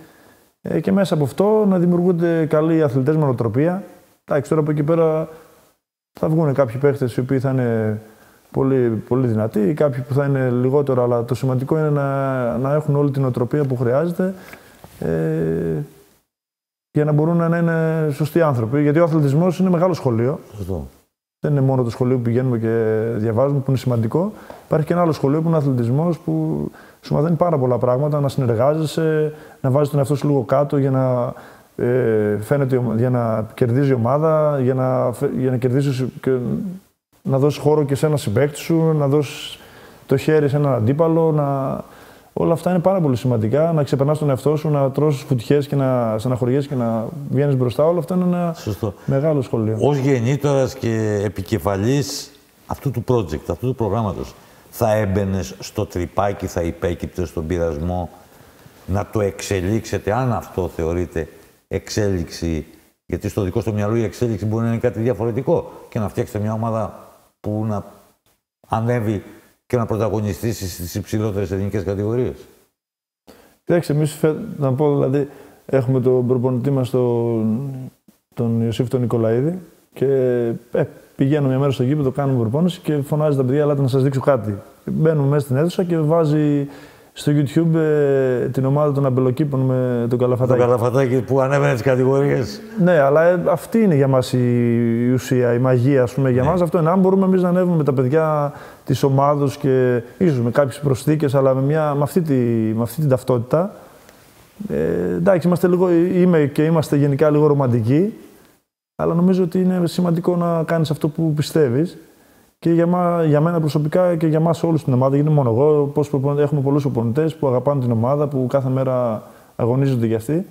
και μέσα από αυτό να δημιουργούνται καλοί αθλητές με νοοτροπία. Εντάξει, τώρα από εκεί πέρα Θα βγουν κάποιοι παίχτες οι οποίοι θα είναι πολύ, πολύ δυνατοί, κάποιοι που θα είναι λιγότερο, αλλά το σημαντικό είναι να έχουν όλη την οτροπία που χρειάζεται για να μπορούν να είναι σωστοί άνθρωποι. Γιατί ο αθλητισμός είναι μεγάλο σχολείο. Σωστό. Δεν είναι μόνο το σχολείο που πηγαίνουμε και διαβάζουμε, που είναι σημαντικό. Υπάρχει και ένα άλλο σχολείο που είναι ο αθλητισμός, που σου μαθαίνει πάρα πολλά πράγματα, να συνεργάζεσαι, να βάζεις τον εαυτό σου λίγο κάτω για να φαίνεται, για να κερδίζει η ομάδα, για να κερδίσεις και να δώσεις χώρο και σε ένα συμπαίκτη σου, να δώσεις το χέρι σε έναν αντίπαλο. Όλα αυτά είναι πάρα πολύ σημαντικά. Να ξεπερνάς τον εαυτό σου, να τρως φουτιές και να στεναχωριέσαι και να βγαίνεις μπροστά. Όλα αυτά είναι ένα μεγάλο σχολείο. Ως γεννήτωρας και επικεφαλής αυτού του project, αυτού του προγράμματος, θα έμπαινες στο τρυπάκι, θα υπέκυπτες στον πειρασμό να το εξελίξετε, αν αυτό θεωρείτε εξέλιξη, γιατί στο δικό στο μυαλό η εξέλιξη μπορεί να είναι κάτι διαφορετικό και να φτιάξετε μια ομάδα που να ανέβει και να πρωταγωνιστήσει στις υψηλότερες εθνικές κατηγορίες. Κοιτάξτε, εμείς να πω δηλαδή, έχουμε τον προπονητή μας τον Ιωσήφ τον Νικολαίδη και πηγαίνω μια μέρα στο γήπεδο, κάνουμε προπόνηση και φωνάζει τα παιδιά, ελάτε να σας δείξω κάτι. Μπαίνουμε μέσα στην αίθουσα και βάζει στο YouTube την ομάδα των αμπελοκήπων με τον Καλαφατάκη. Τον Καλαφατάκη που ανέβαινε τις κατηγορίες. Ναι, αλλά αυτή είναι για μας η ουσία, η μαγεία, ας πούμε, για μας. Αυτό είναι. Αν μπορούμε εμείς να ανέβουμε με τα παιδιά της ομάδος και ίσως με κάποιες προσθήκες, αλλά με αυτή την ταυτότητα. Εντάξει, είμαστε γενικά λίγο ρομαντικοί, αλλά νομίζω ότι είναι σημαντικό να κάνεις αυτό που πιστεύεις. Και για μένα προσωπικά και για εμάς όλους στην ομάδα, γιατί μόνο εγώ, έχουμε πολλούς προπονητές που αγαπάνε την ομάδα, που κάθε μέρα αγωνίζονται για αυτή.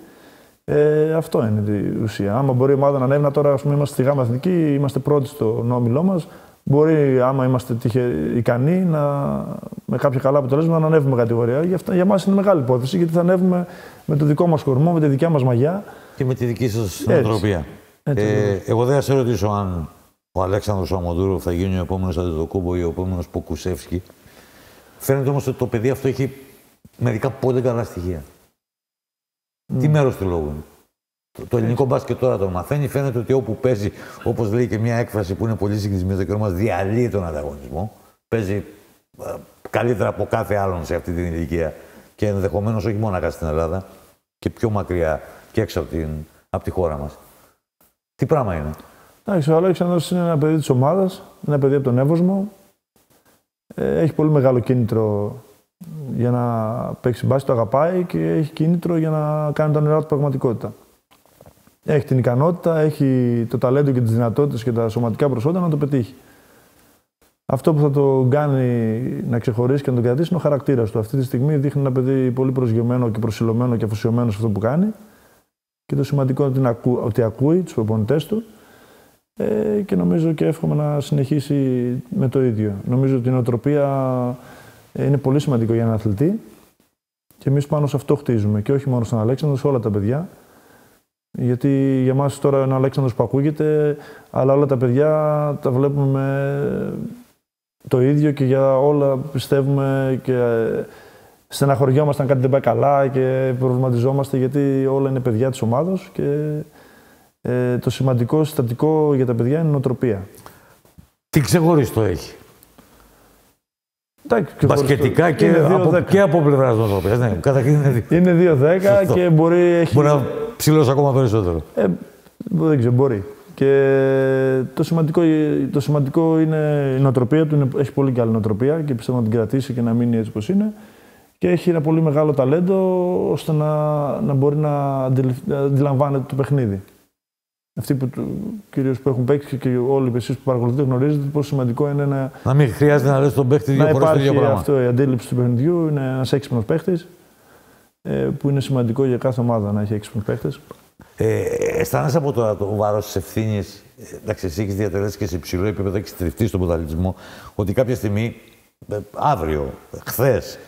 Αυτό είναι η ουσία. Άμα μπορεί η ομάδα να ανέβει, τώρα ας πούμε, είμαστε στη ΓΑΜΑ Εθνική, είμαστε πρώτοι στον όμιλό μας. Μπορεί, άμα είμαστε ικανοί, με κάποια καλά αποτελέσματα, να ανέβουμε κατηγορία. Για εμάς είναι μεγάλη υπόθεση, γιατί θα ανέβουμε με το δικό μας κορμό, με τη δικιά μας μαγιά. Και με τη δική σας νοοτροπία. Εγώ δεν θα σε ρωτήσω αν ο Αλέξανδρος Αμοντούροφ θα γίνει ο επόμενος Αντετοκούμπο ή ο επόμενος Ποκουσεύσκι. Φαίνεται όμως ότι το παιδί αυτό έχει μερικά πολύ καλά στοιχεία. Τι μέρος του λόγου είναι. Το ελληνικό μπάσκετ τώρα το μαθαίνει. Φαίνεται ότι όπου παίζει, όπως λέει και μια έκφραση που είναι πολύ συγκεκριμένη στο καιρό μας, διαλύει τον ανταγωνισμό. Παίζει καλύτερα από κάθε άλλον σε αυτή την ηλικία και ενδεχομένως όχι μόνο στην Ελλάδα και πιο μακριά και έξω από τη χώρα μας. Τι πράγμα είναι. Ο Αλέξανδρος είναι ένα παιδί της ομάδας, ένα παιδί από τον Εύωσμο. Έχει πολύ μεγάλο κίνητρο για να παίξει μπάσκετ, το αγαπάει και έχει κίνητρο για να κάνει τα όνειρά του πραγματικότητα. Έχει την ικανότητα, έχει το ταλέντο και τις δυνατότητες και τα σωματικά προσόντα να το πετύχει. Αυτό που θα το κάνει να ξεχωρίσει και να τον κρατήσει είναι ο χαρακτήρας του. Αυτή τη στιγμή δείχνει ένα παιδί πολύ προσγειωμένο και προσιλωμένο και αφοσιωμένο σε αυτό που κάνει. Και το σημαντικό είναι ότι ακούει τους προπονητές του. Και νομίζω και εύχομαι να συνεχίσει με το ίδιο. Νομίζω ότι η νοοτροπία είναι πολύ σημαντικό για έναν αθλητή και εμείς πάνω σε αυτό χτίζουμε και όχι μόνο στον Αλέξανδρο, σε όλα τα παιδιά. Γιατί για μας τώρα είναι ο Αλέξανδρος που ακούγεται, αλλά όλα τα παιδιά τα βλέπουμε το ίδιο και για όλα πιστεύουμε και στεναχωριόμαστε αν κάτι δεν πάει καλά και προβληματιζόμαστε γιατί όλα είναι παιδιά της ομάδος και το σημαντικό συστατικό για τα παιδιά είναι η νοοτροπία. Τι ξεχωριστό έχει. Μπασκετικά και από πλευράς νοοτροπίας. Ναι, είναι 2-10 και μπορεί να ψηλώσει ακόμα περισσότερο. Δεν ξέρω, μπορεί. Και το σημαντικό είναι η νοοτροπία του. Έχει πολύ καλή νοοτροπία και πιστεύω να την κρατήσει και να μείνει έτσι όπως είναι. Και έχει ένα πολύ μεγάλο ταλέντο ώστε να μπορεί να αντιλαμβάνεται το παιχνίδι. Αυτοί κυρίως που έχουν παίξει και όλοι εσείς που παρακολουθείτε γνωρίζετε πόσο σημαντικό είναι να μην χρειάζεται να λες τον παίχτη δύο φορές το ίδιο πράγμα. Αυτό, η αντίληψη του παιχνιδιού είναι ένας έξυπνος παίχτης που είναι σημαντικό για κάθε ομάδα να έχει έξυπνους παίχτες. Αισθάνεσαι από το βάρος της ευθύνης, εντάξει, εσύ έχεις διατελέσει και σε υψηλό επίπεδο, έχεις τριφτεί στον ποδοσφαιρισμό, ότι κάποια στιγμή, αύριο, χθες,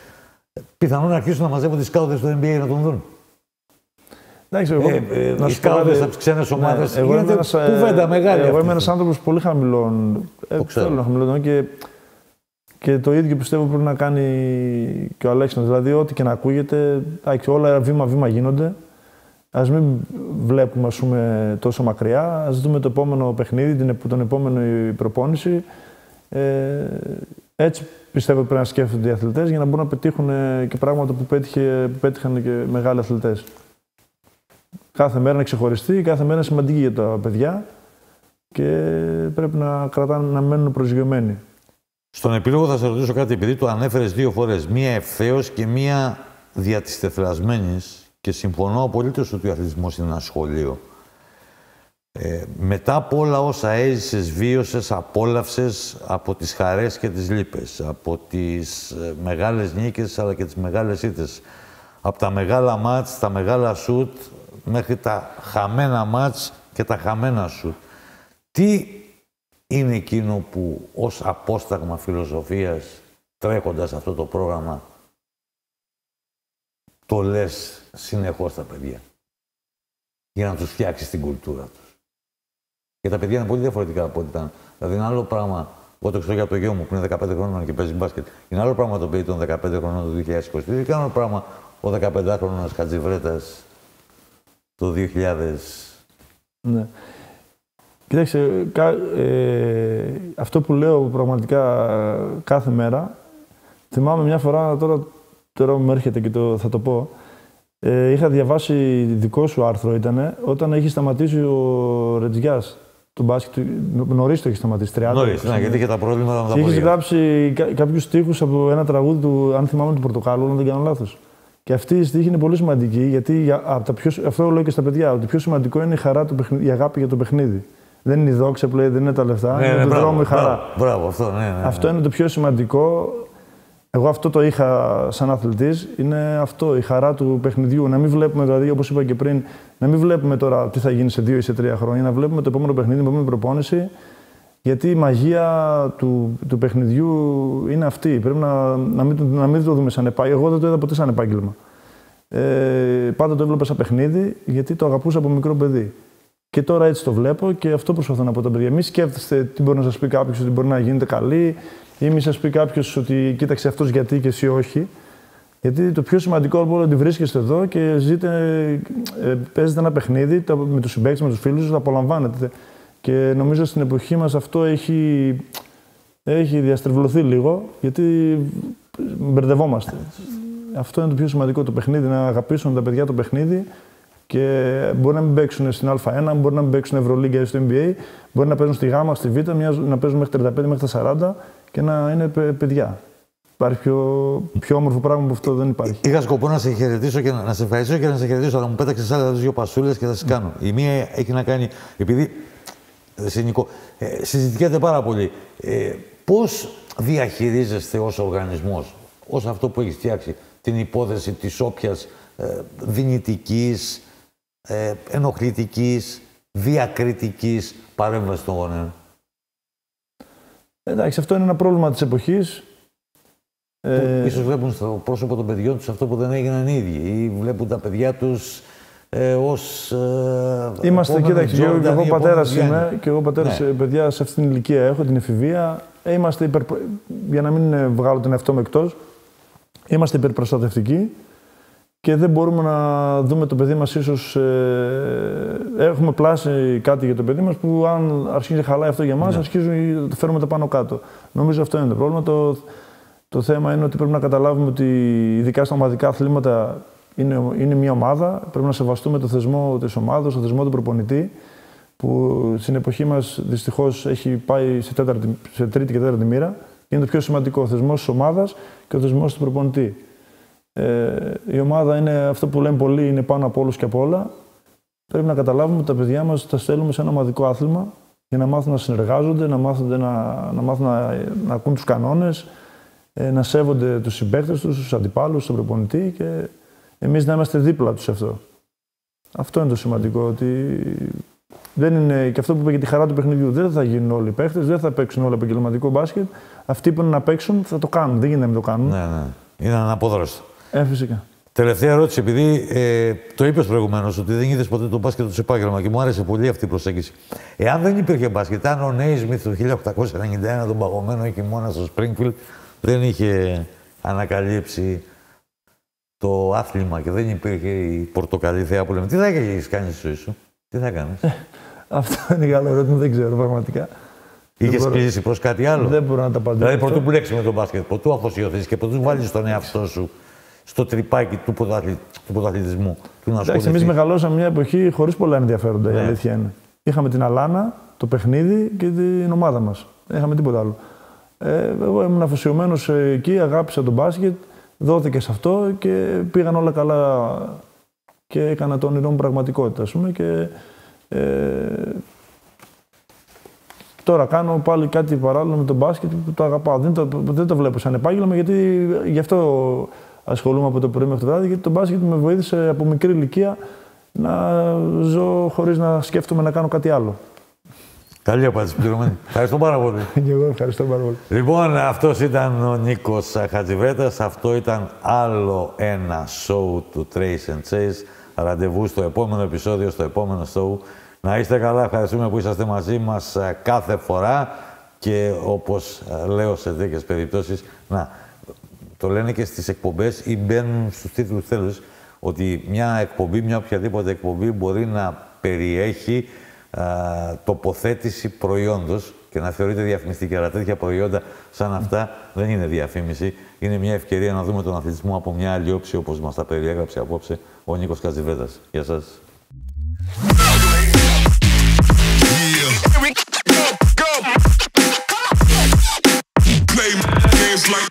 πιθανόν να αρχίσουν να μαζεύουν τις σκάουτες στο NBA να τον δουν. Οι σκάουτες από τις ξένες ομάδες γίνεται κουβέντα μεγάλη. Εγώ είμαι ένας άνθρωπος πολύ χαμηλών. Και το ίδιο πιστεύω πρέπει να κάνει και ο Αλέξανδρος. Δηλαδή, ό,τι και να ακούγεται, όλα βήμα-βήμα γίνονται. Ας μην βλέπουμε, ας πούμε, τόσο μακριά. Ας δούμε το επόμενο παιχνίδι, την επόμενη προπόνηση. Έτσι πιστεύω ότι πρέπει να σκέφτονται οι αθλητές για να μπορούν να πετύχουν και πράγματα που πέτυχαν και μεγάλοι αθλητές. Κάθε μέρα είναι ξεχωριστή, κάθε μέρα είναι σημαντική για τα παιδιά και πρέπει να μένουν προσγειωμένοι. Στον επίλογο θα σε ρωτήσω κάτι, επειδή το ανέφερες 2 φορές. Μία ευθέως και μία δια της τεθρασμένης, και συμφωνώ απολύτως ότι ο αθλητισμός είναι ένα σχολείο. Μετά από όλα όσα έζησες, βίωσες, απόλαυσες από τις χαρές και τις λύπες, από τις μεγάλες νίκες αλλά και τις μεγάλες ήττες, από τα μεγάλα μάτς, τα μεγάλα σουτ, μέχρι τα χαμένα μάτς και τα χαμένα σουτ. Τι είναι εκείνο που ως απόσταγμα φιλοσοφίας, τρέχοντας αυτό το πρόγραμμα, το λες συνεχώς στα παιδιά, για να τους φτιάξεις την κουλτούρα τους? Και τα παιδιά είναι πολύ διαφορετικά από ό,τι ήταν. Δηλαδή, είναι άλλο πράγμα. Εγώ το ξέρω για το γιο μου που είναι 15 χρόνων και παίζει μπάσκετ. Είναι άλλο πράγμα το παιδί των 15 χρόνων το 2022 και άλλο πράγμα ο 15χρονος Χατζιβρέτας το 2000. Ναι. Κοιτάξτε, αυτό που λέω πραγματικά κάθε μέρα, θυμάμαι μια φορά, τώρα μου έρχεται και θα το πω, είχα διαβάσει δικό σου άρθρο, όταν έχει σταματήσει ο Ρετζιάς το μπάσκετ, νωρίς το έχει σταματήσει, 30. Νωρίς, ναι, γιατί είχε τα προβλήματα με τα πόδια. Και έχεις γράψει κάποιους στίχους από ένα τραγούδι του, αν θυμάμαι, του Πορτοκάλου, αν δεν κάνω λάθος. Και αυτή η στίχη είναι πολύ σημαντική, γιατί αυτό λέω και στα παιδιά, ότι πιο σημαντικό είναι η χαρά, η αγάπη για το παιχνίδι. Δεν είναι η δόξα πλέον, δεν είναι τα λεφτά, είναι το δρόμο, η χαρά. Μπράβο, αυτό, ναι. Αυτό είναι το πιο σημαντικό. Εγώ αυτό το είχα σαν αθλητής, είναι αυτό, η χαρά του παιχνιδιού. Να μην βλέπουμε, δηλαδή, όπως είπα και πριν, να μην βλέπουμε τώρα τι θα γίνει σε 2 ή σε 3 χρόνια, να βλέπουμε το επόμενο παιχνίδι, την επόμενη προπόνηση, γιατί η μαγεία του παιχνιδιού είναι αυτή. Πρέπει να μην το δούμε σαν επάγγελμα. Εγώ δεν το είδα ποτέ σαν επάγγελμα. Πάντα το έβλεπα σαν παιχνίδι, γιατί το αγαπούσα από μικρό παιδί. Και τώρα έτσι το βλέπω και αυτό προσπαθώ να πω τα παιδιά. Μην σκέφτεστε τι μπορεί να σας πει κάποιος ότι μπορεί να γίνετε καλοί, ή μη σας πει κάποιος ότι κοίταξε αυτός γιατί και εσύ όχι. Γιατί το πιο σημαντικό είναι ότι βρίσκεστε εδώ και παίζετε ένα παιχνίδι με τους συμπαίκτες, με τους φίλους σας, το απολαμβάνετε. Και νομίζω στην εποχή μας αυτό έχει διαστρεβλωθεί λίγο, γιατί μπερδευόμαστε. Αυτό είναι το πιο σημαντικό, το παιχνίδι, να αγαπήσουν τα παιδιά το παιχνίδι. Και μπορεί να μην παίξουν στην Α1, μπορεί να μην παίξουν Ευρωλίγκα ή στο NBA, μπορεί να παίζουν στη Γ, στη Β, να παίζουν μέχρι 35, μέχρι τα 40 και να είναι παιδιά. Υπάρχει πιο όμορφο πράγμα από αυτό, δεν υπάρχει. Είχα σκοπό να σε χαιρετήσω και να σε ευχαριστήσω και να σε χαιρετήσω, αλλά μου πέταξες άλλες 2 πασούλες και θα τις κάνω. Η μία έχει να κάνει, επειδή συζητιέται πάρα πολύ, πώς διαχειρίζεστε ως οργανισμός, ως αυτό που έχεις φτιάξει, την υπόθεση της όποιας δυνητικής, ενοχλητικής, διακριτικής παρέμβασης των γονέων? Εντάξει, αυτό είναι ένα πρόβλημα της εποχής. Ίσως βλέπουν στο πρόσωπο των παιδιών τους αυτό που δεν έγιναν οι ίδιοι ή βλέπουν τα παιδιά τους ως είμαστε, κοίταξε, εγώ πατέρας είμαι και εγώ πατέρας, παιδιά σε αυτήν την ηλικία έχω, την εφηβεία. Είμαστε για να μην βγάλω τον εαυτό μου εκτός, είμαστε υπερπροστατευτικοί. Και δεν μπορούμε να δούμε το παιδί μας, ίσως έχουμε πλάσει κάτι για το παιδί μας που αν αρχίζει να χαλάει αυτό για μας, αρχίζουν το φέρουμε τα πάνω κάτω. Νομίζω αυτό είναι το πρόβλημα. Το θέμα είναι ότι πρέπει να καταλάβουμε ότι ειδικά στα ομαδικά αθλήματα είναι μια ομάδα. Πρέπει να σεβαστούμε το θεσμό της ομάδας, το θεσμό του προπονητή, που στην εποχή μας δυστυχώς έχει πάει σε τρίτη και τέταρτη μοίρα. Είναι το πιο σημαντικό, ο θεσμός της ομάδας και ο θεσμός του προπονητή. Η ομάδα είναι αυτό που λένε πολλοί, είναι πάνω από όλους και από όλα. Πρέπει να καταλάβουμε ότι τα παιδιά μας τα στέλνουμε σε ένα ομαδικό άθλημα για να μάθουν να συνεργάζονται, να μάθουν να ακούν τους κανόνες, να σέβονται τους συμπαίκτες τους, τους αντιπάλους, τον προπονητή και εμείς να είμαστε δίπλα τους σε αυτό. Αυτό είναι το σημαντικό, ότι δεν είναι και αυτό που είπα για τη χαρά του παιχνιδιού. Δεν θα γίνουν όλοι οι παίκτες, δεν θα παίξουν όλοι επαγγελματικό μπάσκετ. Αυτοί που είναι να παίξουν θα το κάνουν, δεν γίνεται να μην το κάνουν. Ναι. Είναι αναπόδραστο. Φυσικά. Τελευταία ερώτηση, επειδή το είπες προηγουμένως ότι δεν είδες ποτέ το μπάσκετ ως επάγγελμα και μου άρεσε πολύ αυτή η προσέγγιση. Εάν δεν υπήρχε μπάσκετ, αν ο Νέισμιθ το 1891 τον παγωμένο χειμώνα στο Springfield δεν είχε ανακαλύψει το άθλημα και δεν υπήρχε η πορτοκαλί θέα που λέμε, τι θα έχεις κάνει στη ζωή σου, τι θα έκανες? Αυτό είναι καλό ερώτημα, δεν ξέρω πραγματικά. Είχες κλείσει προς κάτι άλλο? Δεν μπορώ να τα απαντήσω. Δηλαδή, πρωτού μπλέξεις με τον μπάσκετ, πρωτού αφοσιωθείς και πρωτού βάλεις τον εαυτό σου στο τρυπάκι του ποδαθλητισμού. Εντάξει, εμείς μεγαλώσαμε μια εποχή χωρίς πολλά ενδιαφέροντα, η αλήθεια είναι. Είχαμε την Αλάνα, το παιχνίδι και την ομάδα μας. Δεν είχαμε τίποτα άλλο. Εγώ ήμουν αφοσιωμένος εκεί, αγάπησα τον μπάσκετ, δόθηκε σε αυτό και πήγαν όλα καλά και έκανα το όνειρό μου πραγματικότητα, ας πούμε. Και, τώρα κάνω πάλι κάτι παράλληλο με τον μπάσκετ που το αγαπάω. Δεν το βλέπω σαν επάγγελμα, γιατί γι' αυτό ασχολούμαι από το πρωί μέχρι το βράδυ, γιατί το μπάσκετ με βοήθησε από μικρή ηλικία να ζω χωρίς να σκέφτομαι να κάνω κάτι άλλο. Καλή απάντηση, πληρωμένη. Ευχαριστώ πάρα πολύ. Και εγώ ευχαριστώ πάρα πολύ. Λοιπόν, αυτός ήταν ο Νίκος Χατζιβρέτας. Αυτό ήταν άλλο ένα show του Trace and Chase. Ραντεβού στο επόμενο επεισόδιο, στο επόμενο show. Να είστε καλά, ευχαριστούμε που είσαστε μαζί μας κάθε φορά και όπως λέω σε τέτοιες περιπτώσεις, το λένε και στις εκπομπές ή μπαίνουν στους τίτλους τέλους, ότι μια εκπομπή, μια οποιαδήποτε εκπομπή μπορεί να περιέχει τοποθέτηση προϊόντος και να θεωρείται διαφημιστική, αλλά τέτοια προϊόντα σαν αυτά δεν είναι διαφήμιση. Είναι μια ευκαιρία να δούμε τον αθλητισμό από μια άλλη όψη, όπως μας τα περιέγραψε απόψε ο Νίκος Χατζιβρέτας. Γεια σας. Play games like